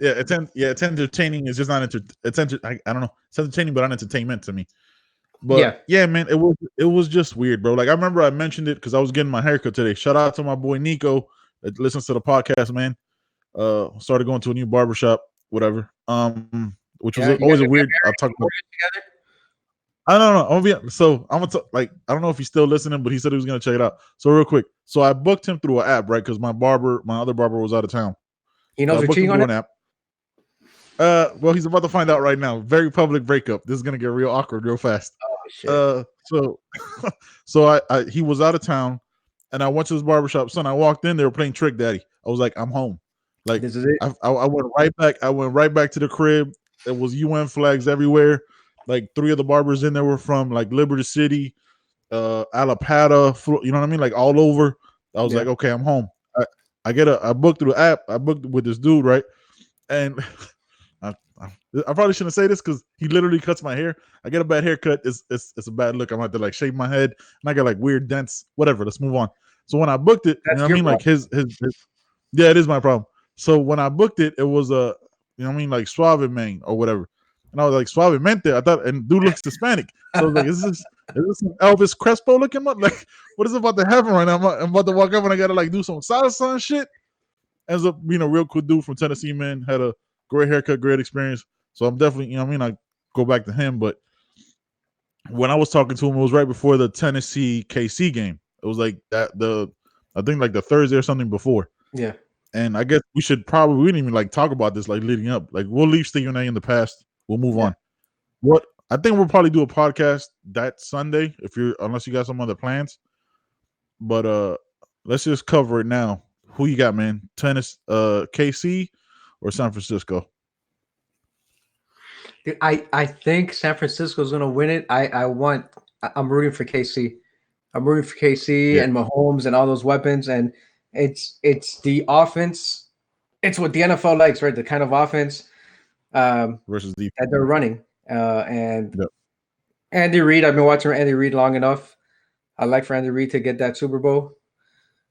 it entertaining. Yeah, it's entertaining. It's just not I don't know. It's entertaining, but not entertainment to me. But Yeah. yeah, man, it was just weird, bro. Like I remember I mentioned it because I was getting my haircut today. Shout out to my boy Nico that listens to the podcast, man. Started going to a new barbershop, whatever. Which was Yeah. You guys always a have weird. I'll talk about. together? I don't know. So I'm gonna like I don't know if he's still listening, but he said he was gonna check it out. So real quick, so I booked him through an app, right? Because my other barber was out of town. He So knows I you're booked him cheating on through him. an app. Well, he's about to find out right now. Very public breakup. This is gonna get real awkward real fast. Oh shit. So so I he was out of town, and I went to his barbershop. Son, I walked in, they were playing Trick Daddy. I was like, I'm home. Like This is it. I went right back. I went right back to the crib. There was UN flags everywhere. Like 3 of the barbers in there were from like Liberty City, Alapata, you know what I mean? Like all over. I was Yeah. like, okay, I'm home. I booked through the app. I booked with this dude, right? And I probably shouldn't say this because he literally cuts my hair. I get a bad haircut. It's a bad look. I'm going to like shave my head and I got like weird dents. Whatever. Let's move on. So when I booked it, you know That's what I your mean? Like problem. his yeah, it is my problem. So when I booked it, it was a you know what I mean, like Suave Main or whatever. And I was like, Suave Mente. I thought, and dude looks Hispanic. So I was like, is this some Elvis Crespo looking up? Like, what is about to happen right now? I'm about to walk up and I gotta like do some salsa and shit. Ends up being a real cool dude from Tennessee, man. Had a great haircut, great experience. So I'm definitely, you know what I mean? I go back to him. But when I was talking to him, it was right before the Tennessee KC game. It was like I think like the Thursday or something before. Yeah. And I guess we didn't even like talk about this like leading up. Like we'll leave Stephen A in the past. We'll move Yeah. on. What I think we'll probably do a podcast that Sunday unless you got some other plans. But let's just cover it now. Who you got, man? KC or San Francisco? Dude, I think San Francisco's gonna win it. I'm rooting for KC. I'm rooting for KC Yeah. and Mahomes and all those weapons. And it's the offense. It's what the NFL likes, right? The kind of offense Versus defense. that they're running. And Yep. Andy Reid, I've been watching Andy Reid long enough. I like for Andy Reid to get that Super Bowl.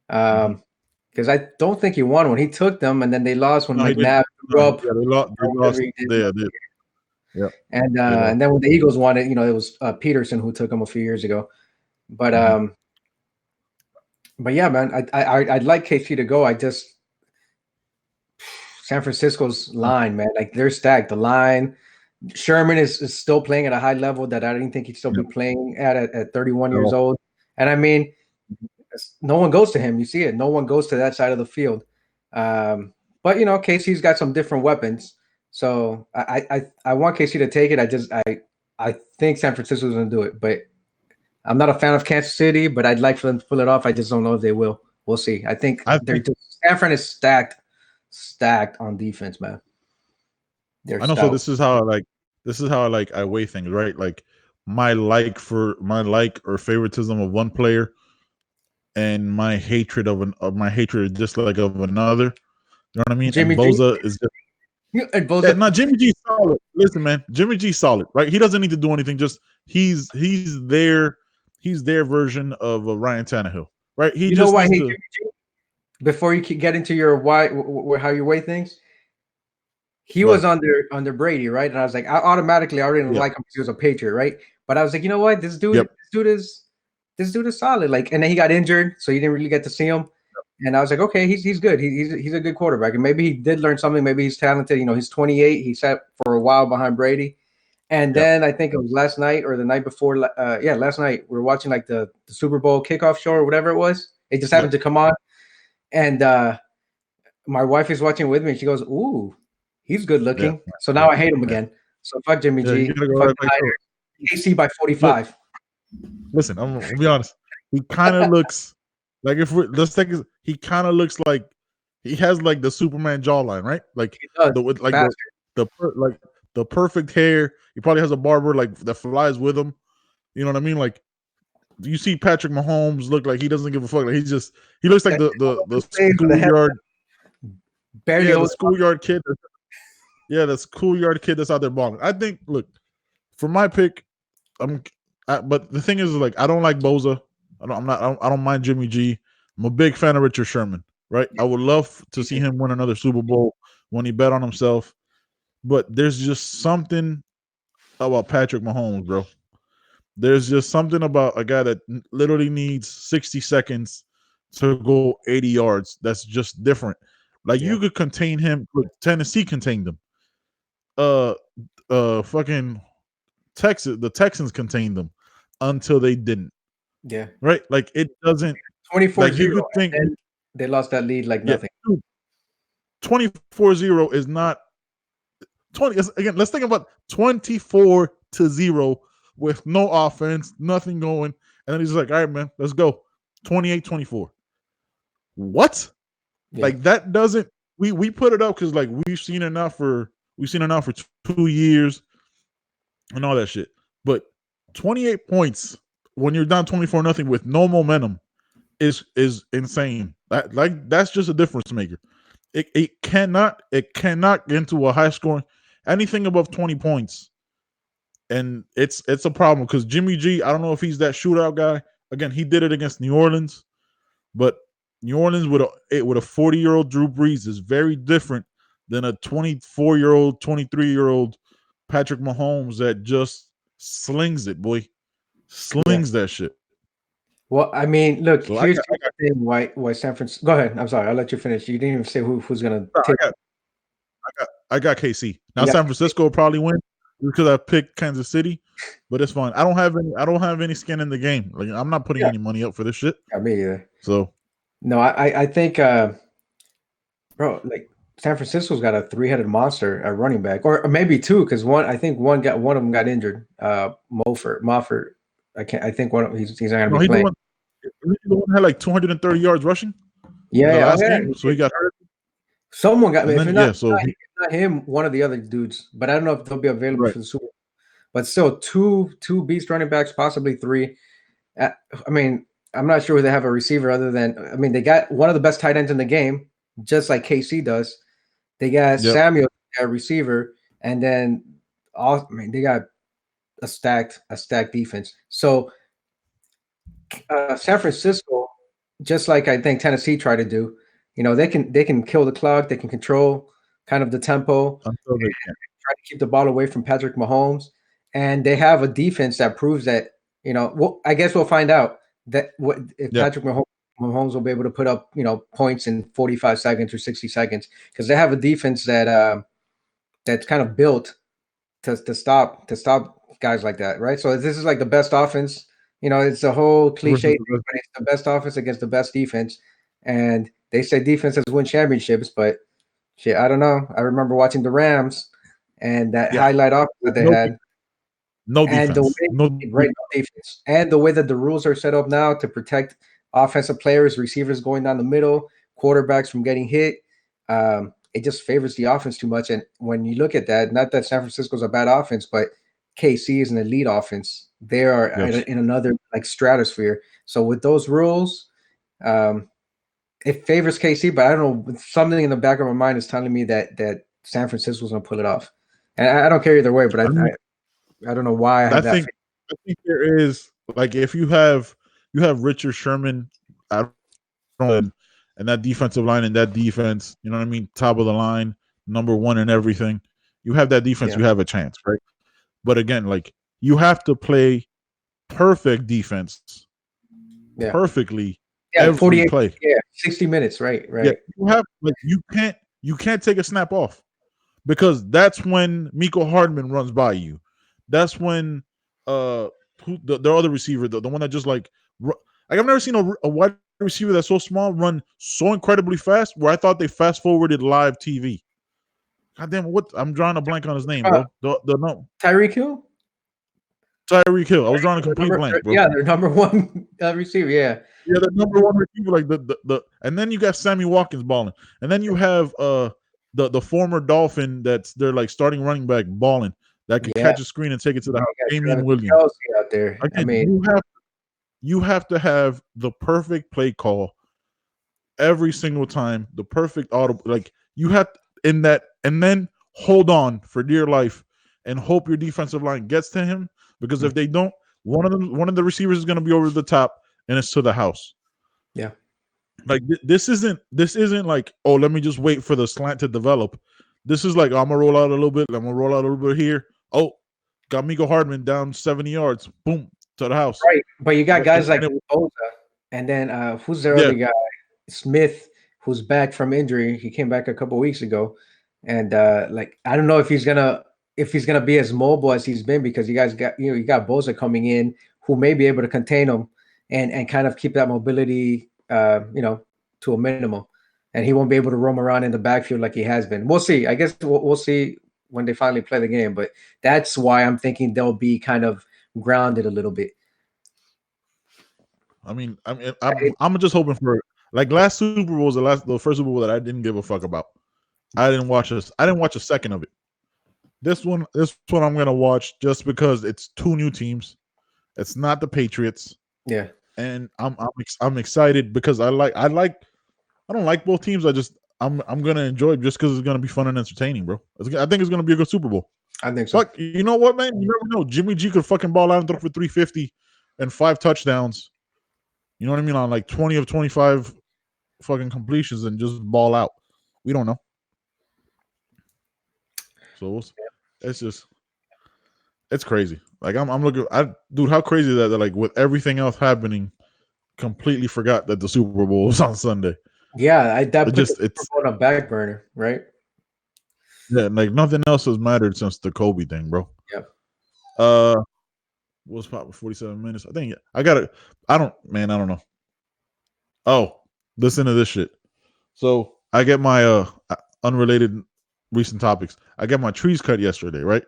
Because I don't think he won when he took them, and then they lost when No, he didn't. McNabb grew No, up. yeah, they lost. They Whatever lost. he did. They did. Yeah. They lost. And then when the Eagles won it, it was Peterson who took them a few years ago. But but yeah, man, I'd like KC to go. San Francisco's line, man, like they're stacked. The line, Sherman is still playing at a high level that I didn't think he'd still be playing at 31 years No. old. And I mean, no one goes to him. You see it. No one goes to that side of the field. But KC's got some different weapons. So I want KC to take it. I think San Francisco's going to do it, but I'm not a fan of Kansas City. But I'd like for them to pull it off. I just don't know if they will. We'll see. I think San Fran is stacked on defense, man. I know. So this is how I weigh things, right? Like my like or favoritism of one player, and my hatred of my hatred just like of another. You know what I mean? Jimmy and Boza is just. And Boza, no, Jimmy G solid. Listen, man, Jimmy G solid, right? He doesn't need to do anything. Just he's their version of Ryan Tannehill, right? He just why needs I hate to. Jimmy G? Before you get into your why, how you weigh things, he was under Brady, right? And I was like, I automatically already didn't like him because he was a Patriot, right? But I was like, you know what, this dude is solid. Like, and then he got injured, so you didn't really get to see him. And I was like, okay, he's good. He's a good quarterback, and maybe he did learn something. Maybe he's talented. He's 28. He sat for a while behind Brady, and then I think it was last night or the night before. Last night we were watching like the Super Bowl kickoff show or whatever it was. It just happened to come on, and my wife is watching with me. She goes, "Ooh, he's good looking." So now I hate him again. So fuck Jimmy G. Fuck KC by 45. Listen, I'm gonna be honest. he kind of looks like if we're let's take he kind of looks like he has like the Superman jawline, right? Like He does. the with like Bastard. like the perfect hair. He probably has a barber like that flies with him. You know what I mean? Like you see Patrick Mahomes look like he doesn't give a fuck. Like he looks like That the plays with the head schoolyard barely yeah the holds. schoolyard kid yeah the schoolyard kid that's out there balling. I think look for my pick, but the thing is like I don't like Boza. I don't mind Jimmy G. I'm a big fan of Richard Sherman. Right? I would love to see him win another Super Bowl when he bet on himself. But there's just something about Patrick Mahomes, bro. There's just something about a guy that literally needs 60 seconds to go 80 yards. That's just different. Like Yeah, you could contain him. Look, Tennessee contained him. Uh, fucking the Texans contained them until they didn't. yeah. Right? Like it doesn't. Like you 24-0, could think, and then they lost that lead like yeah, nothing. 24-0 is not 20 again. Let's think about 24-0 with no offense, nothing going, and then he's like, all right, man, let's go. 28-24. What? Yeah, Like that doesn't we put it up because like we've seen it now for 2 years and all that shit. But 28 points when you're down 24-0 with no momentum is insane. That's just a difference maker. It cannot get into a high scoring anything above 20 points. And it's a problem because Jimmy G, I don't know if he's that shootout guy. Again, he did it against New Orleans, but New Orleans with a 40-year-old Drew Brees is very different than a 24-year-old, 23-year-old Patrick Mahomes that just slings it, boy. yeah. Slings that shit. Well, I mean, look, So I here's got the thing. Why San Francisco? Go ahead. I'm sorry. I'll let you finish. You didn't even say who's gonna I take. got I got KC. You Now got San Francisco will probably win because I picked Kansas City, but it's fine. I don't have any skin in the game. Like I'm not putting yeah, any money up for this shit. yeah, me either. So No, I think, bro, like San Francisco's got a three-headed monster at running back, or maybe two, because I think one of them got injured. Mofford. I think he's not gonna no, be he the playing. one he the one that had like 230 yards rushing in Yeah, the yeah, oh last yeah. game. So he got hurt, Someone got me. and If then it's yeah, not, so he not him, one of the other dudes. But I don't know if they'll be available right. for the Super Bowl. But still, two beast running backs, possibly three. Uh, I mean, I'm not sure they have a receiver other than. I mean, they got one of the best tight ends in the game, just like KC does. They got Yep. Samuel, a receiver, and then I mean, they got a stacked defense. So San Francisco, just like I think Tennessee tried to do, they can kill the clock, they can control kind of the tempo, Until they can't. try to keep the ball away from Patrick Mahomes, and they have a defense that proves that. Well, I guess we'll find out that what if Yeah. Mahomes will be able to put up points in 45 seconds or 60 seconds because they have a defense that's kind of built to stop guys like that, right? So this is like the best offense. It's a whole cliche Versus thing, but it's the best offense against the best defense. And they say defenses win championships, but shit, I don't know. I remember watching the Rams and that yeah. highlight offense that With they had, no and the defense. way No right no defense, and the way that the rules are set up now to protect offensive players, receivers going down the middle, quarterbacks from getting hit. It just favors the offense too much. And when you look at that, not that San Francisco's a bad offense, but KC is an elite offense. They are yes. in another like stratosphere. So with those rules, um, it favors KC, but I don't know. Something in the back of my mind is telling me that San Francisco's going to pull it off. And I don't care either way, but I mean, I don't know why I I have that. think I think there is like if you have Richard Sherman, I don't and that defensive line and that defense, you know what I mean, top of the line, number one and everything. You have that defense, Yeah, you have a chance, right? But again, like you have to play perfect defense yeah, perfectly yeah. every 48, play. yeah, 60 minutes, right, Yeah, right. you have like you can't take a snap off because that's when Miko Hardman runs by you. That's when uh the other receiver, the one that just like I've never seen a wide receiver that's so small run so incredibly fast where I thought they fast forwarded live TV. God damn, what I'm drawing a blank on his name, Uh, bro. The no Tyreek Hill. Tyreek Hill. I was drawing a complete blank, bro. Yeah, their number one receiver. Yeah, Yeah, the number one receiver, like and then you got Sammy Watkins balling, and then you have the former Dolphin that's their like starting running back balling that could yeah. catch a screen and take it to the You house. got Damian Travis Williams. Kelce out there. I Again, mean, you have to have the perfect play call every single time, the perfect audible. Like you have in that, and then hold on for dear life and hope your defensive line gets to him because if they don't, one of the receivers is going to be over the top and it's to the house. yeah. Like this isn't like, oh, let me just wait for the slant to develop. This is like, I'm gonna roll out a little bit. I'm gonna roll out a little bit here. Oh, got Miko Hardman down 70 yards. Boom, to the house. Right, but you got guys like And it, Bosa, and then who's their yeah, other guy? Smith, who's back from injury. He came back a couple weeks ago, and like I don't know if he's gonna be as mobile as he's been because you guys got you got Bosa coming in who may be able to contain him and kind of keep that mobility to a minimum, and he won't be able to roam around in the backfield like he has been. We'll see. I guess we'll see when they finally play the game, but that's why I'm thinking they'll be kind of grounded a little bit. I'm just hoping for like last Super Bowl was the first Super Bowl that I didn't give a fuck about. I didn't watch a second of it. This one I'm gonna watch just because it's two new teams. It's not the Patriots. Yeah, and I'm excited because I don't like both teams. I'm gonna enjoy it just because it's gonna be fun and entertaining, bro. I think it's gonna be a good Super Bowl. I think so. Fuck, you know what, man? You never know. Jimmy G could fucking ball out and throw for 350 and 5 touchdowns. You know what I mean? On like 20 of 25 fucking completions and just ball out. We don't know. So it's crazy. Like I'm looking. Dude, how crazy is that like with everything else happening, completely forgot that the Super Bowl was on Sunday. Yeah, that put It's the on a back burner, right? yeah, like nothing else has mattered since the Kobe thing, bro. Yeah. What's probably 47 minutes? I think I don't know. Oh, listen to this shit. So I get my unrelated recent topics. I got my trees cut yesterday, right?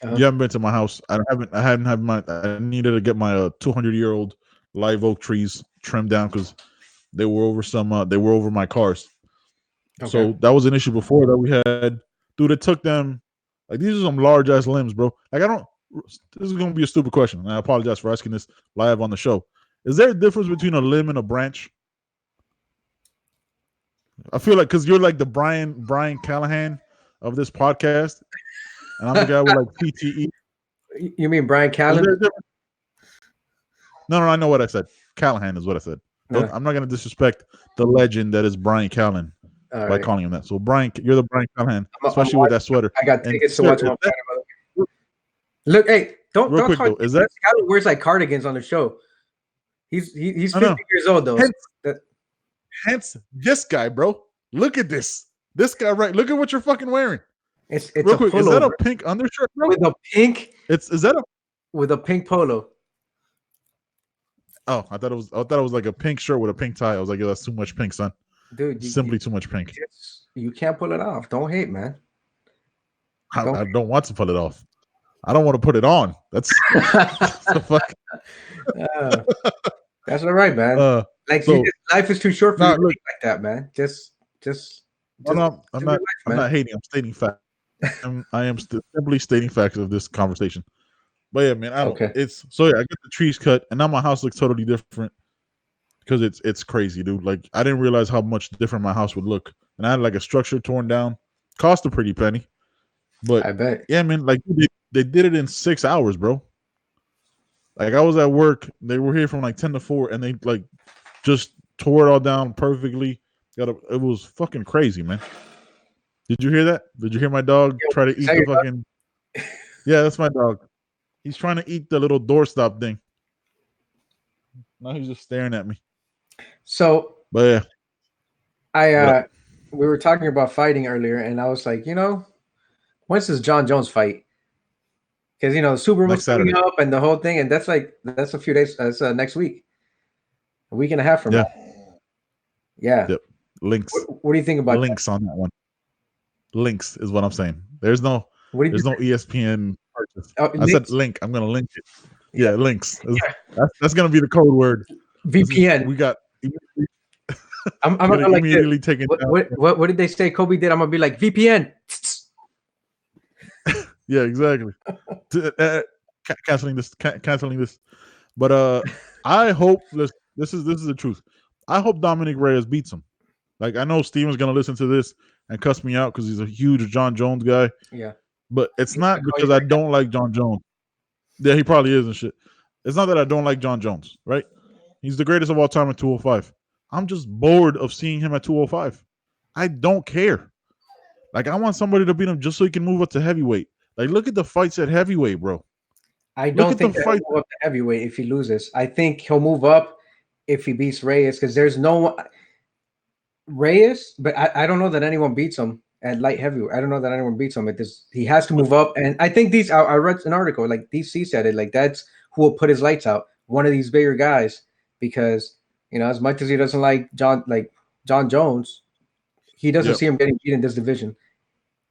Uh-huh. You haven't been to my house. I hadn't had my. I needed to get my 200-year-old live oak trees trimmed down because they were over my cars. Okay. So that was an issue before that we had. Dude, it took them like these are some large ass limbs, bro. Like this is gonna be a stupid question, and I apologize for asking this live on the show. Is there a difference between a limb and a branch? I feel like because you're like the Brian Callahan of this podcast, and I'm the guy with like PTE. You mean Brian Callen? No, I know what I said. Callahan is what I said. I'm not going to disrespect the legend that is Brian Callen by calling him that. So, Brian, you're the Brian Callahan, especially with that sweater. I got tickets to watch him. Look, hey, don't quick though. Is that Callen wears like cardigans on the show? He's 50 years old though. Hence this guy, bro. Look at this. This guy, right? Look at what you're fucking wearing. It's real quick. Is that a pink undershirt, bro? With a pink. Is that with a pink polo? Oh, I thought it was like a pink shirt with a pink tie. I was like, yo, that's too much pink, son. Dude, simply too much pink. You can't pull it off. Don't hate, man. I don't want to pull it off. I don't want to put it on. That's the fuck. That's all right, man. Life is too short for you to like that, man. Just I'm not hating. I'm stating facts. I am simply stating facts of this conversation. But yeah, man, I get the trees cut, and now my house looks totally different because it's crazy, dude. Like I didn't realize how much different my house would look, and I had like a structure torn down, cost a pretty penny. But I bet, yeah, man, like they did it in 6 hours, bro. Like I was at work, they were here from like 10 to 4, and they like just tore it all down perfectly. It was fucking crazy, man. Did you hear that? Did you hear my dog try to eat the fucking? Yeah, that's my dog. He's trying to eat the little doorstop thing. Now he's just staring at me. So, but yeah, we were talking about fighting earlier, and I was like, when's this John Jones fight? Because the Super Bowl's coming up and the whole thing, and that's a few days. That's next week, a week and a half from now. Yeah. Yep. Links. What do you think about links on that one? Links is what I'm saying. There's no ESPN purchase. this. I said links. link. I'm gonna link it. Yeah, Yeah, links. yeah. That's gonna be the code word. VPN. We got I'm gonna gonna like this. immediately take it down. What did they say Kobe did? I'm gonna be like VPN. Yeah, exactly. Canceling this. Canceling this. But I hope this is the truth. I hope Dominic Reyes beats him. Like I know Steven's gonna listen to this and cuss me out because he's a huge John Jones guy. Yeah. But it's He's gonna not call you because I right now. don't like John Jones. Yeah, he probably is and shit. It's not that I don't like John Jones, right? He's the greatest of all time at 205. I'm just bored of seeing him at 205. I don't care. Like I want somebody to beat him just so he can move up to heavyweight. Like look at the fights at heavyweight, bro. I Look don't at the think that he'll fight. move up to heavyweight if he loses. I think he'll move up if he beats Reyes because there's no one Reyes, but I don't know that anyone beats him at light heavyweight. I don't know that anyone beats him at this. He has to move up, and I think I read an article like DC said it like that's who will put his lights out. One of these bigger guys because as much as he doesn't like John Jones, he doesn't Yep. see him getting beat in this division.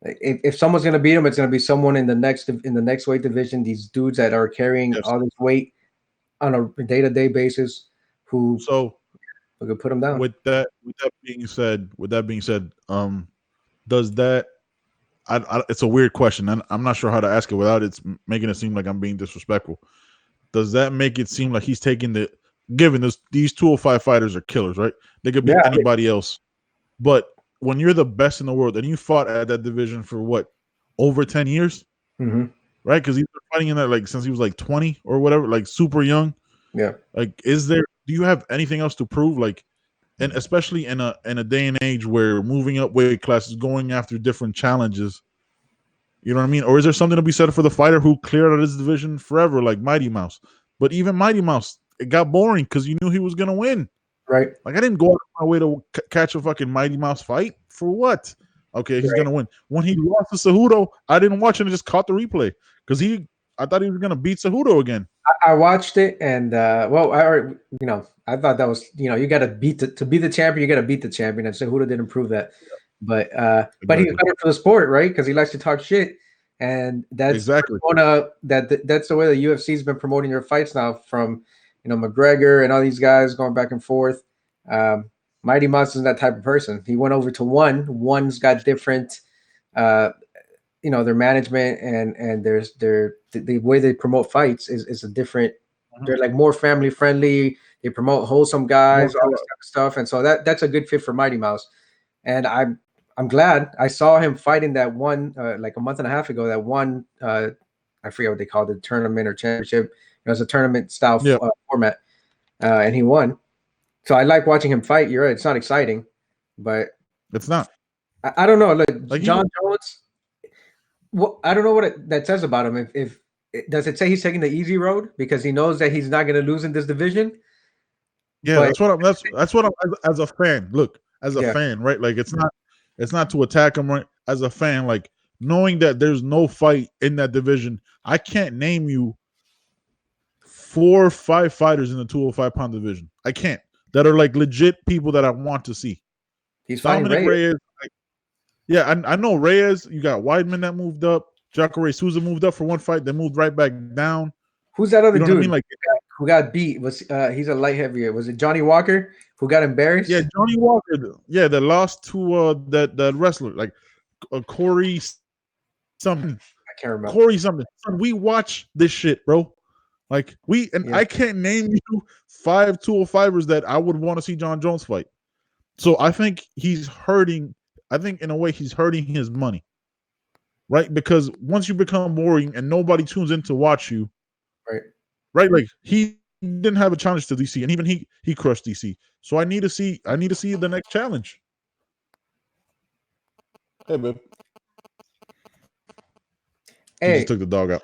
If someone's gonna beat him, it's gonna be someone in the next weight division. These dudes that are carrying Yes. all this weight on a day-to-day basis who So could put him down. with that being said, does that it's a weird question, and I'm not sure how to ask it without it's making it seem like I'm being disrespectful. Does that make it seem like he's taking given these 205 fighters are killers, right? They could beat Yeah. anybody else. But when you're the best in the world and you fought at that division for what, over 10 years, Mm-hmm. right? Because he's been fighting in that like since he was like 20 or whatever, like super young. Yeah. Like, do you have anything else to prove? Like, and especially in a day and age where moving up weight classes, going after different challenges, you know what I mean? Or is there something to be said for the fighter who cleared out of this division forever, like Mighty Mouse? But even Mighty Mouse, it got boring because you knew he was gonna win. Right. Like I didn't go out of my way to catch a fucking Mighty Mouse fight for what? Okay, he's gonna win. When he lost to Cejudo, I didn't watch it and just caught the replay because I thought he was gonna beat Cejudo again. I watched it and I thought that was you got to be the champion, you got to beat the champion, and Cejudo didn't prove that, but he's Exactly. better for the sport, right? Because he likes to talk shit, and that's Exactly. that's the way the UFC's been promoting their fights now from McGregor and all these guys going back and forth. Mighty Mouse is that type of person. He went over to one's got different their management and the way they promote fights is a different. They're like more family friendly. They promote wholesome guys, all this type of stuff, and so that's a good fit for Mighty Mouse. And I'm glad I saw him fighting that one like a month and a half ago. That one I forget what they called it, tournament or championship. It was a tournament style format, and he won. So I like watching him fight. You're right; it's not exciting, but it's not. I don't know. Like John Jones. Well, I don't know what that says about him. If does it say he's taking the easy road because he knows that he's not going to lose in this division? Yeah, that's what I'm as a fan. Look, as a fan, right? Like it's not to attack him, right? As a fan, like knowing that there's no fight in that division, I can't name you 4 or 5 fighters in the 205-pound division. I can't. That are like legit people that I want to see. He's Dominic Reyes. I know Reyes. You got Weidman that moved up. Jacare Souza moved up for one fight, then moved right back down. Who's that other dude? I mean? Like who got beat? Was he's a light heavyweight? Was it Johnny Walker who got embarrassed? Yeah, Johnny Walker. Yeah, that lost to that wrestler, like Corey something. I can't remember. Corey something. We watch this shit, bro. Like I can't name you 5 205ers that I would want to see John Jones fight. So I think he's hurting. I think in a way he's hurting his money, right? Because once you become boring and nobody tunes in to watch you, right? Like he didn't have a challenge to DC, and even he crushed DC. So I need to see the next challenge. Hey, babe. Hey, he just took the dog out.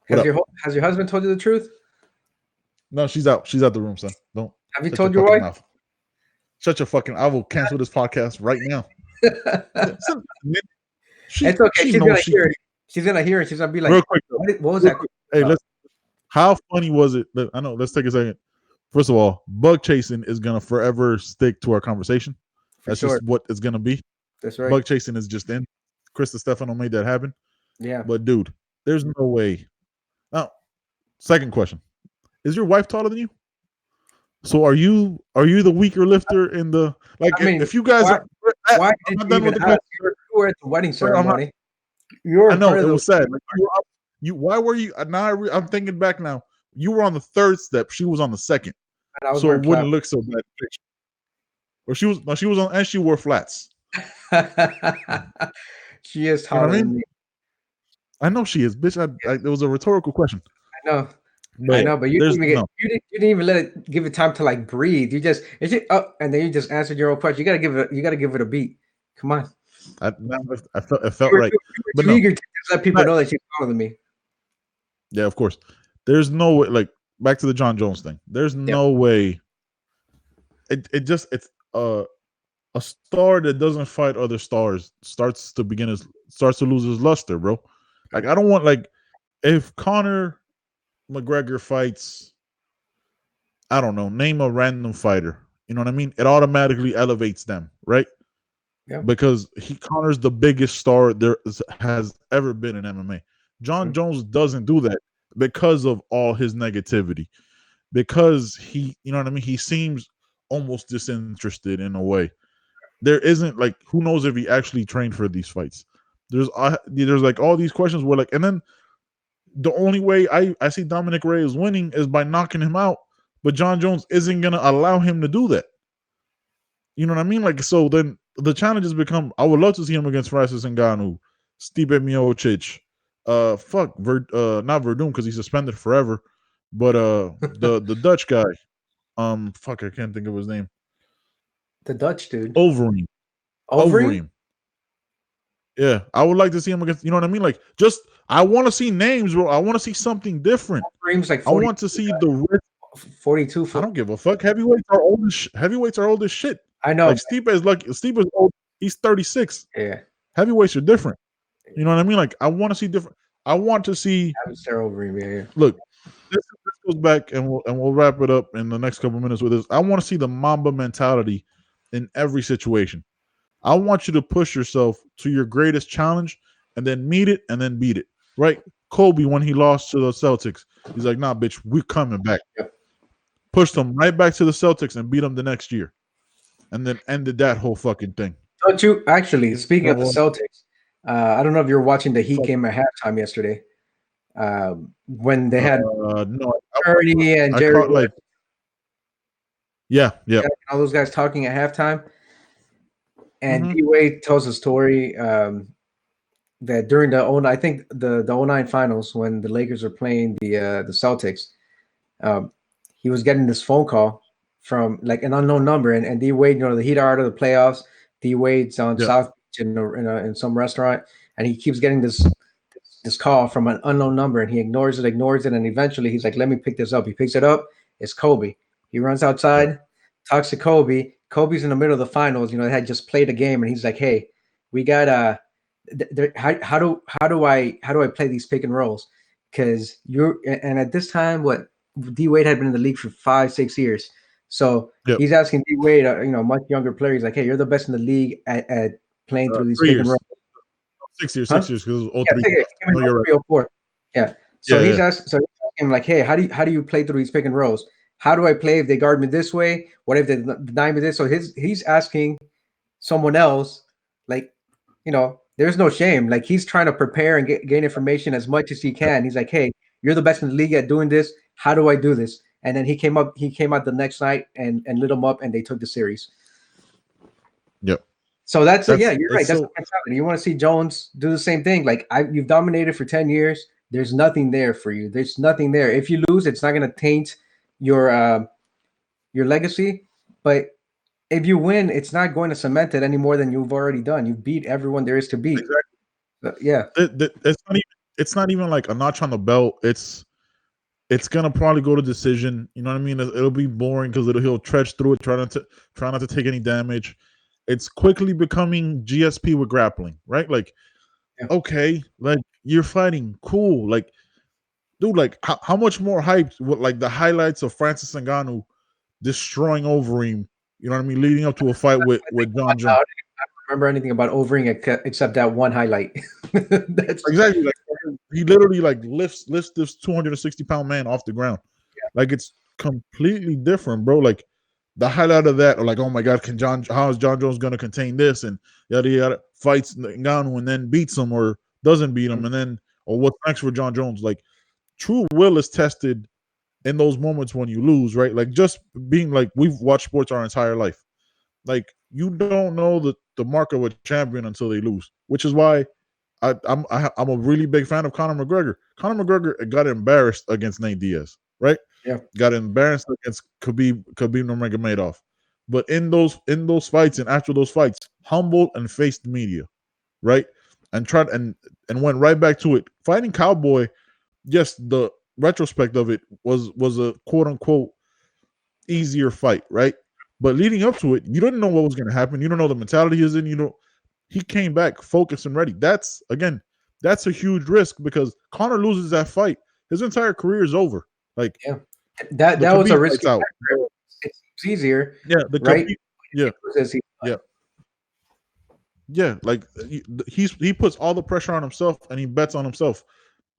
Has your husband told you the truth? No, she's out. She's out the room, son. Don't. Have you told your wife? Mouth. Shut your fucking. I will cancel this podcast right now. It's okay. She's gonna hear it. She's gonna hear it. She's gonna be like, real quick, what was that? Hey, how funny was it? I know. Let's take a second. First of all, bug chasing is gonna forever stick to our conversation. That's just what it's gonna be. That's right. Bug chasing is just in. Chris Stefano made that happen. Yeah. But dude, There's no way. Now, second question: is your wife taller than you? So are you the weaker lifter in the like? I mean, If you guys why are, why I'm did not you done even with the ask? question. Sir. You were at the wedding Sir, I'm not. ceremony. You were I know part of it the. was sad. Like you. Why were you? Now I'm thinking back now. You were on the third step. She was on the second, And I was so wearing it wouldn't flats. look so bad. Or she was. No, she was on, and she wore flats. She is You know taller what I than mean? me. I know she is, bitch. It was a rhetorical question, I know. I but know, but you there's didn't even no. you didn't even let it give it time to like breathe. You just it's just up and then you just answered your own question. You gotta give it a beat. Come on. I felt it felt right, You were but too no. eager to just let people Not, know that you're taller than me. yeah, of course. There's no way. Like back to the John Jones thing. There's Yep. no way. It's a star that doesn't fight other stars starts to lose his luster, bro. Like I don't want like if Conor McGregor fights, I don't know, name a random fighter. You know what I mean? It automatically elevates them, right? Yep. Because Connor's the biggest star has ever been in MMA. John Mhm. Jones doesn't do that because of all his negativity. Because you know what I mean? He seems almost disinterested in a way. There isn't like who knows if he actually trained for these fights. There's like all these questions where like, and then the only way I see Dominic Reyes winning is by knocking him out, but John Jones isn't gonna allow him to do that. You know what I mean? Like so, then the challenges become. I would love to see him against Francis Ngannou, Stipe Miocic, not Verdum because he's suspended forever, but the Dutch guy, fuck, I can't think of his name. The Dutch dude. Overeem, Overing? Overeem. Yeah, I would like to see him against. You know what I mean? Like, just I want to see names, bro. I want to see something different. Overeem's like I want to see the rich. 42 I foot. don't give a fuck. Heavyweights are old as shit. I know. Like Stipe is like Stipe is old. He's 36. Yeah. Heavyweights are different. You know what I mean? Like I want to see different. I want to see. I would stare Overeem. Yeah. Look, this goes back, and we'll wrap it up in the next couple minutes with this. I want to see the Mamba mentality in every situation. I want you to push yourself to your greatest challenge and then meet it and then beat it. Right? Kobe, when he lost to the Celtics, he's like, nah, bitch, we're coming back. Yep. Pushed them right back to the Celtics and beat them the next year. And then ended that whole fucking thing. Don't you actually? You Speaking know of the what? Celtics, I don't know if you were watching the Heat Fuck. game at halftime yesterday. When they had No, Ernie and I Jerry caught West like, yeah, yeah. and all those guys talking at halftime, and Mm-hmm. D Wade tells a story that during the I think the '09 finals when the Lakers were playing the Celtics, um, he was getting this phone call from like an unknown number, and D Wade, the Heat are out of the playoffs. D Wade's on Yeah, South Beach in some restaurant, and he keeps getting this call from an unknown number, and he ignores it, and eventually he's like, "Let me pick this up." He picks it up. It's Kobe. He runs yeah, outside, talks to Kobe. Kobe's in the middle of the finals. They had just played a game, and he's like, "Hey, we got how do I play these pick and rolls? Because you're and at this time, what D Wade had been in the league for 5 6 years, so yeah. he's asking D Wade, much younger player. He's like, hey, you're the best in the league at playing through these 3 pick and rolls, years. 6 years, huh? 6 years because it was oh Yeah, 03. yeah, came in No, you're right. 03, 04. Yeah. Yeah, yeah. So he's asking like, hey, how do you play through these pick and rolls? How do I play if they guard me this way? What if they deny me this? So he's asking someone else, like, there's no shame. Like he's trying to prepare and gain information as much as he Yeah, can. He's like, hey, you're the best in the league at doing this. How do I do this? And then he came out the next night and lit them up, and they took the series. yeah. So that's it. Yeah, you're It's right. That's the so mentality. You want to see Jones do the same thing. Like you've dominated for 10 years. There's nothing there for you. There's nothing there. If you lose, it's not going to taint your legacy. But if you win, it's not going to cement it any more than you've already done. You've beat everyone there is to beat. exactly. Yeah, It's not even like a notch on the belt. It's gonna probably go to decision. You know what I mean? It'll be boring because he'll trudge through it, try not to take any damage. It's quickly becoming GSP with grappling, right? Like, yeah. okay, like you're fighting, cool. Like, dude, like how much more hype with like the highlights of Francis Ngannou destroying Overeem, you know what I mean, leading up to a fight with John Jones. I don't remember anything about Overing except that one highlight. That's Exactly. Like he literally like lifts this 260-pound man off the ground. Like it's completely different, bro. Like the highlight of that, or like, oh my god, how is John Jones gonna contain this and yada yada, fights Ngannou and then beats him or doesn't beat him, and then or what's next for John Jones? Like true will is tested in those moments when you lose, right? Like just being like we've watched sports our entire life. Like you don't know the mark of a champion until they lose, which is why I'm a really big fan of Conor McGregor. Conor McGregor got embarrassed against Nate Diaz, right? Yeah. Got embarrassed against Khabib Nurmagomedov, but in those fights and after those fights, humbled and faced the media, right? And tried and went right back to it. Fighting Cowboy, yes, the retrospect of it was a quote unquote easier fight, right? But leading up to it, you didn't know what was going to happen. You don't know the mentality is in. You know, he came back focused and ready. That's a huge risk because Connor loses that fight, his entire career is over. Like Yeah. That the that was a Khabib fight's risky out. factor. It's easier, Yeah, the right? Khabib. Yeah, Says he- yeah, yeah. Like he puts all the pressure on himself and he bets on himself,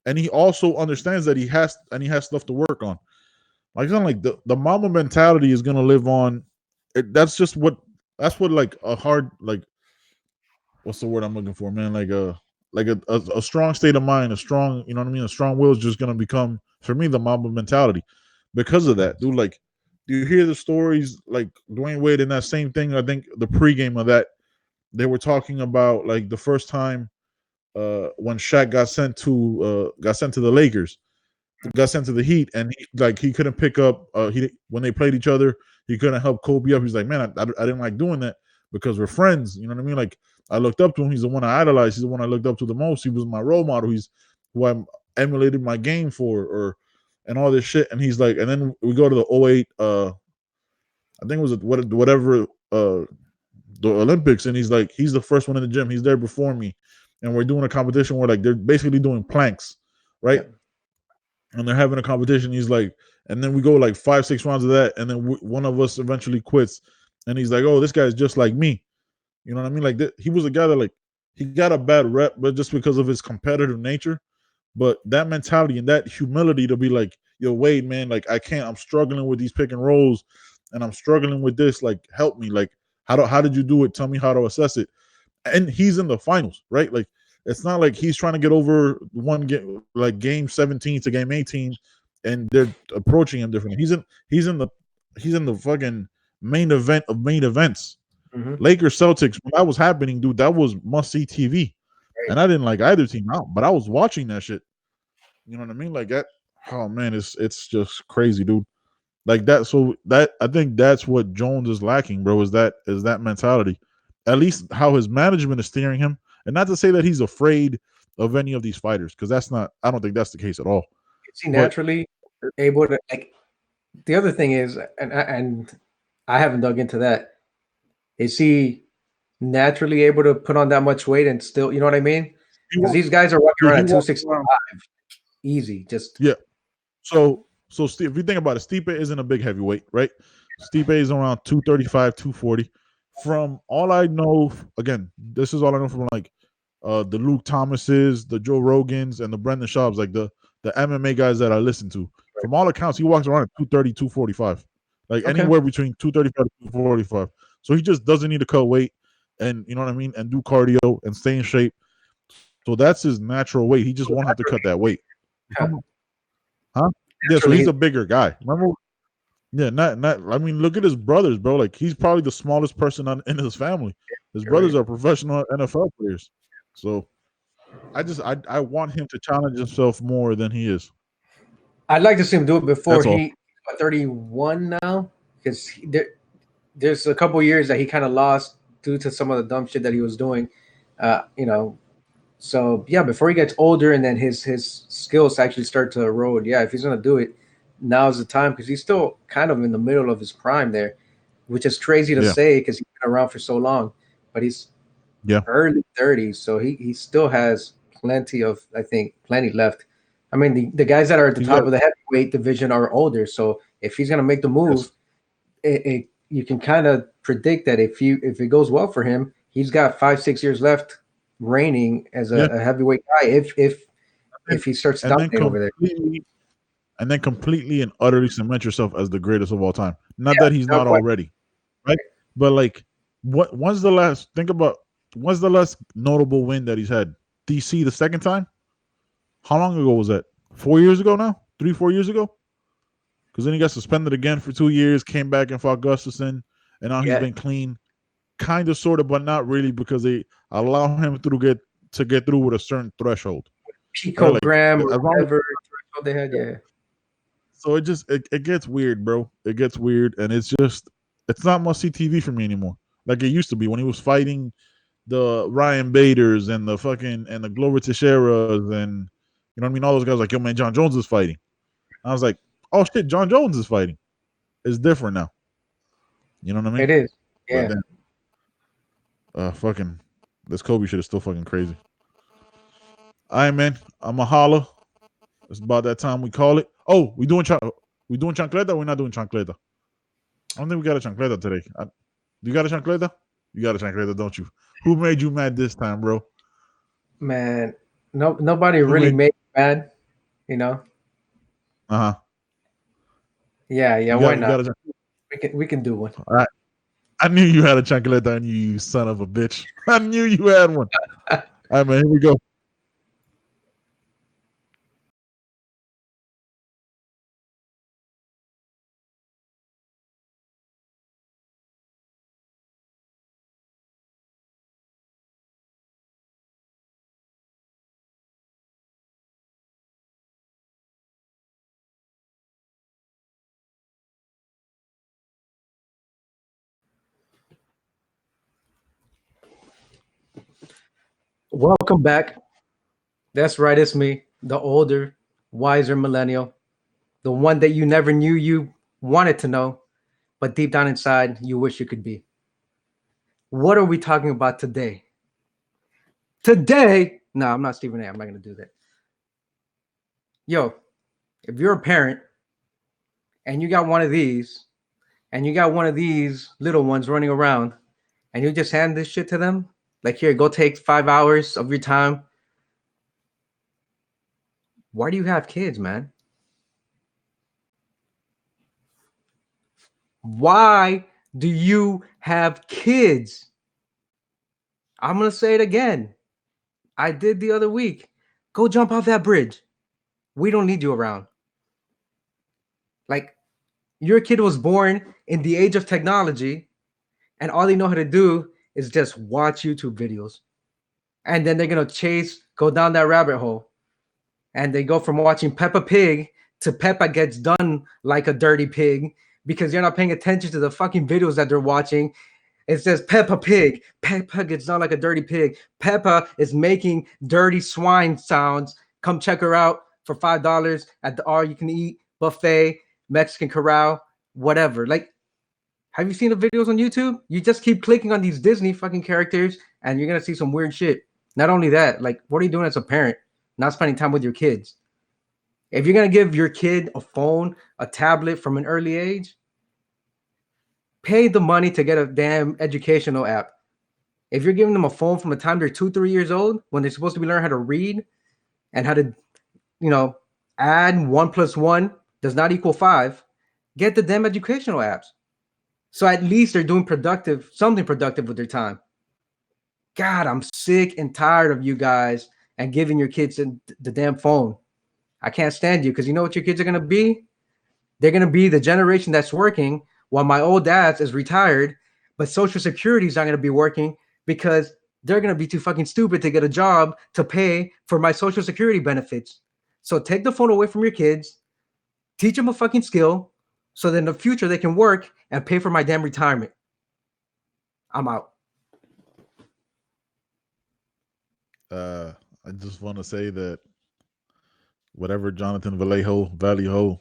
and he also understands that he has stuff to work on. Like something like the Mamba mentality is gonna live on. That's what like a hard like what's the word I'm looking for, man? Like a strong state of mind, a strong, you know what I mean? A strong will is just gonna become for me the Mamba mentality because of that, dude. Like, do you hear the stories like Dwayne Wade and that same thing? I think the pregame of that they were talking about like the first time when Shaq got sent to the Lakers, got sent to the Heat, and he couldn't pick up. He when they played each other, he couldn't help Kobe up. He's like, man, I didn't like doing that because we're friends. You know what I mean? Like I looked up to him. He's the one I idolized. He's the one I looked up to the most. He was my role model. He's who I emulated my game for, or and all this shit. And he's like, and then we go to the '08. I think it was whatever the Olympics, and he's like, he's the first one in the gym. He's there before me, and we're doing a competition where like they're basically doing planks, right? Yeah. And they're having a competition. He's like, and then we go like 5-6 rounds of that, and then one of us eventually quits, and he's like, oh, this guy's just like me. You know what I mean? Like he was a guy that like he got a bad rep, but just because of his competitive nature. But that mentality and that humility to be like, yo, Wade, man, like I can't. I'm struggling with these pick and rolls, and I'm struggling with this. Like, help me. Like, how did you do it? Tell me how to assess it. And he's in the finals, right? Like it's not like he's trying to get over one game, like game 17 to game 18, and they're approaching him differently. He's in the fucking main event of main events. Mhm. Lakers Celtics, when that was happening, dude, that was must see TV. Right. And I didn't like either team out, but I was watching that shit. You know what I mean? Like that. Oh man, it's just crazy, dude. Like that. So that I think that's what Jones is lacking, bro. Is that mentality? At least how his management is steering him, and not to say that he's afraid of any of these fighters, because that's not. I don't think that's the case at all. Is he But naturally able to like? The other thing is, and I haven't dug into that. Is he naturally able to put on that much weight and still, you know what I mean? he Because walks, these guys are walking dude, around he at walks 265 around. easy. Just Yeah. So Steve, if you think about it, Stipe isn't a big heavyweight, right? Stipe is around 235, 240. From all I know, again, this is all I know from like the Luke Thomases, the Joe Rogans, and the Brendan Schaubs, like the MMA guys that I listen to. From all accounts, he walks around at 230, 245. Like okay. anywhere between 235 to 245. So he just doesn't need to cut weight and you know what I mean, and do cardio and stay in shape. So that's his natural weight. He just won't have to cut that weight. Yeah. Huh? Yeah, so Naturally, he's a bigger guy. Remember? Yeah, not. I mean, look at his brothers, bro. Like he's probably the smallest person in his family. His you're brothers right. are professional NFL players. So I want him to challenge himself more than he is. I'd like to see him do it before That's all. he 31 now, because there's a couple years that he kind of lost due to some of the dumb shit that he was doing. You know, so yeah, before he gets older and then his skills actually start to erode. Yeah, if he's gonna do it, now's the time because he's still kind of in the middle of his prime there, which is crazy to Yeah, say because he's been around for so long. But he's yeah. early 30s, so he still has plenty of, I think, plenty left. I mean, the guys that are at the He's got top of the heavyweight division are older, so if he's gonna make the yes, move, you can kind of predict that if it goes well for him, he's got 5-6 years left reigning as yeah, a heavyweight guy. If if he starts and then dominating over there. completely and utterly cement yourself as the greatest of all time. Not Yeah, that he's no not question. already, right? But like, when's the last? Think about when's the last notable win that he's had? DC the second time. How long ago was that? 4 years ago now? 3, 4 years ago? Because then he got suspended again for 2 years, came back and fought Gustafson, and now he's Yeah, been clean, kind of, sort of, but not really because they allow him to get through with a certain threshold, right? Like picogram or as long as, whatever threshold they had. Yeah, so it gets weird, bro. It gets weird, and it's not must see TV for me anymore. Like it used to be when he was fighting the Ryan Baders and the fucking and the Glover Teixeiras and you know what I mean. All those guys like yo man, John Jones is fighting. I was like, oh shit, John Jones is fighting. It's different now. You know what I mean? it is. But Yeah, then, fucking, this Kobe shit is still fucking crazy. All right, man. I'm a holla. It's about that time we call it. Oh, we doing chancleta or we not doing chancleta? I don't think we got a chancleta today. You got a chancleta? You got a chancleta, don't you? Who made you mad this time, bro? man. No, nobody Who really made? made me mad. You know. Uh huh. Yeah, yeah. You Why got you not? got a. We can do one. All right. I knew you had a chancleta and you son of a bitch. I knew you had one. All right, man. Here we go. Welcome back. That's right. It's me, the older, wiser millennial, the one that you never knew you wanted to know, but deep down inside, you wish you could be. What are we talking about today? Today, no, I'm not Stephen A. I'm not going to do that. Yo, if you're a parent and you got one of these, and you got one of these little ones running around, and you just hand this shit to them, like, here, go take 5 hours of your time. Why do you have kids, man? Why do you have kids? I'm going to say it again. I did the other week. Go jump off that bridge. We don't need you around. Like, your kid was born in the age of technology, and all they know how to do is just watch YouTube videos. And then they're going to go down that rabbit hole. And they go from watching Peppa Pig to Peppa gets done like a dirty pig because you're not paying attention to the fucking videos that they're watching. It says Peppa Pig. Peppa gets done like a dirty pig. Peppa is making dirty swine sounds. Come check her out for $5 at the all you can eat buffet, Mexican Corral, whatever. Like, have you seen the videos on YouTube? You just keep clicking on these Disney fucking characters and you're gonna see some weird shit. Not only that, like, what are you doing as a parent? Not spending time with your kids. If you're gonna give your kid a phone, a tablet from an early age, pay the money to get a damn educational app. If you're giving them a phone from the time they're 2, 3 years old, when they're supposed to be learning how to read and how to, you know, add 1 plus 1 does not equal 5, get the damn educational apps. So at least they're doing something productive with their time. God, I'm sick and tired of you guys and giving your kids the damn phone. I can't stand you because you know what your kids are gonna be? They're gonna be the generation that's working while my old dad's is retired, but Social Security is not gonna be working because they're gonna be too fucking stupid to get a job to pay for my Social Security benefits. So take the phone away from your kids, teach them a fucking skill, so that in the future they can work and pay for my damn retirement. I'm out. I just want to say that whatever Jonathan Vallejo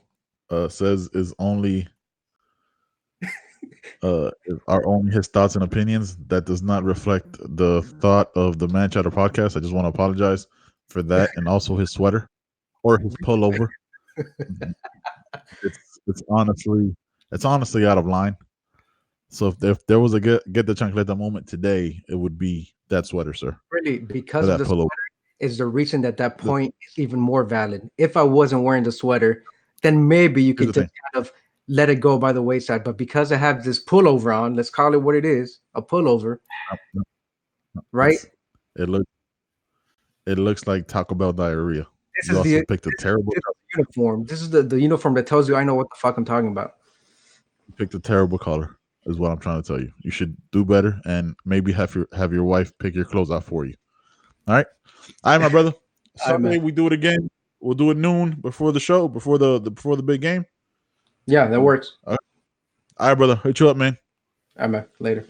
says is only are only his thoughts and opinions. That does not reflect the thought of the Man Chatter podcast. I just want to apologize for that, and also his sweater or his pullover. It's honestly out of line. So if there was a get the chancleta moment today, it would be that sweater, sir, Really, or because of that the pullover. is the reason that point is even more valid. If I wasn't wearing the sweater, then maybe you Here's could the just thing. kind of let it go by the wayside. But because I have this pullover on, let's call it what it is, a pullover, No, right? It's it looks it looks like Taco Bell diarrhea. This You is also the picked a terrible this is the uniform. This is the uniform that tells you I know what the fuck I'm talking about. you picked a terrible color. Is what I'm trying to tell you. You should do better and maybe have your wife pick your clothes out for you. All right, my brother. All right, man. Sunday we do it again. We'll do it noon before the show, before the big game. Yeah, that works. All right, brother. Hit you up, man. All right, man. Later.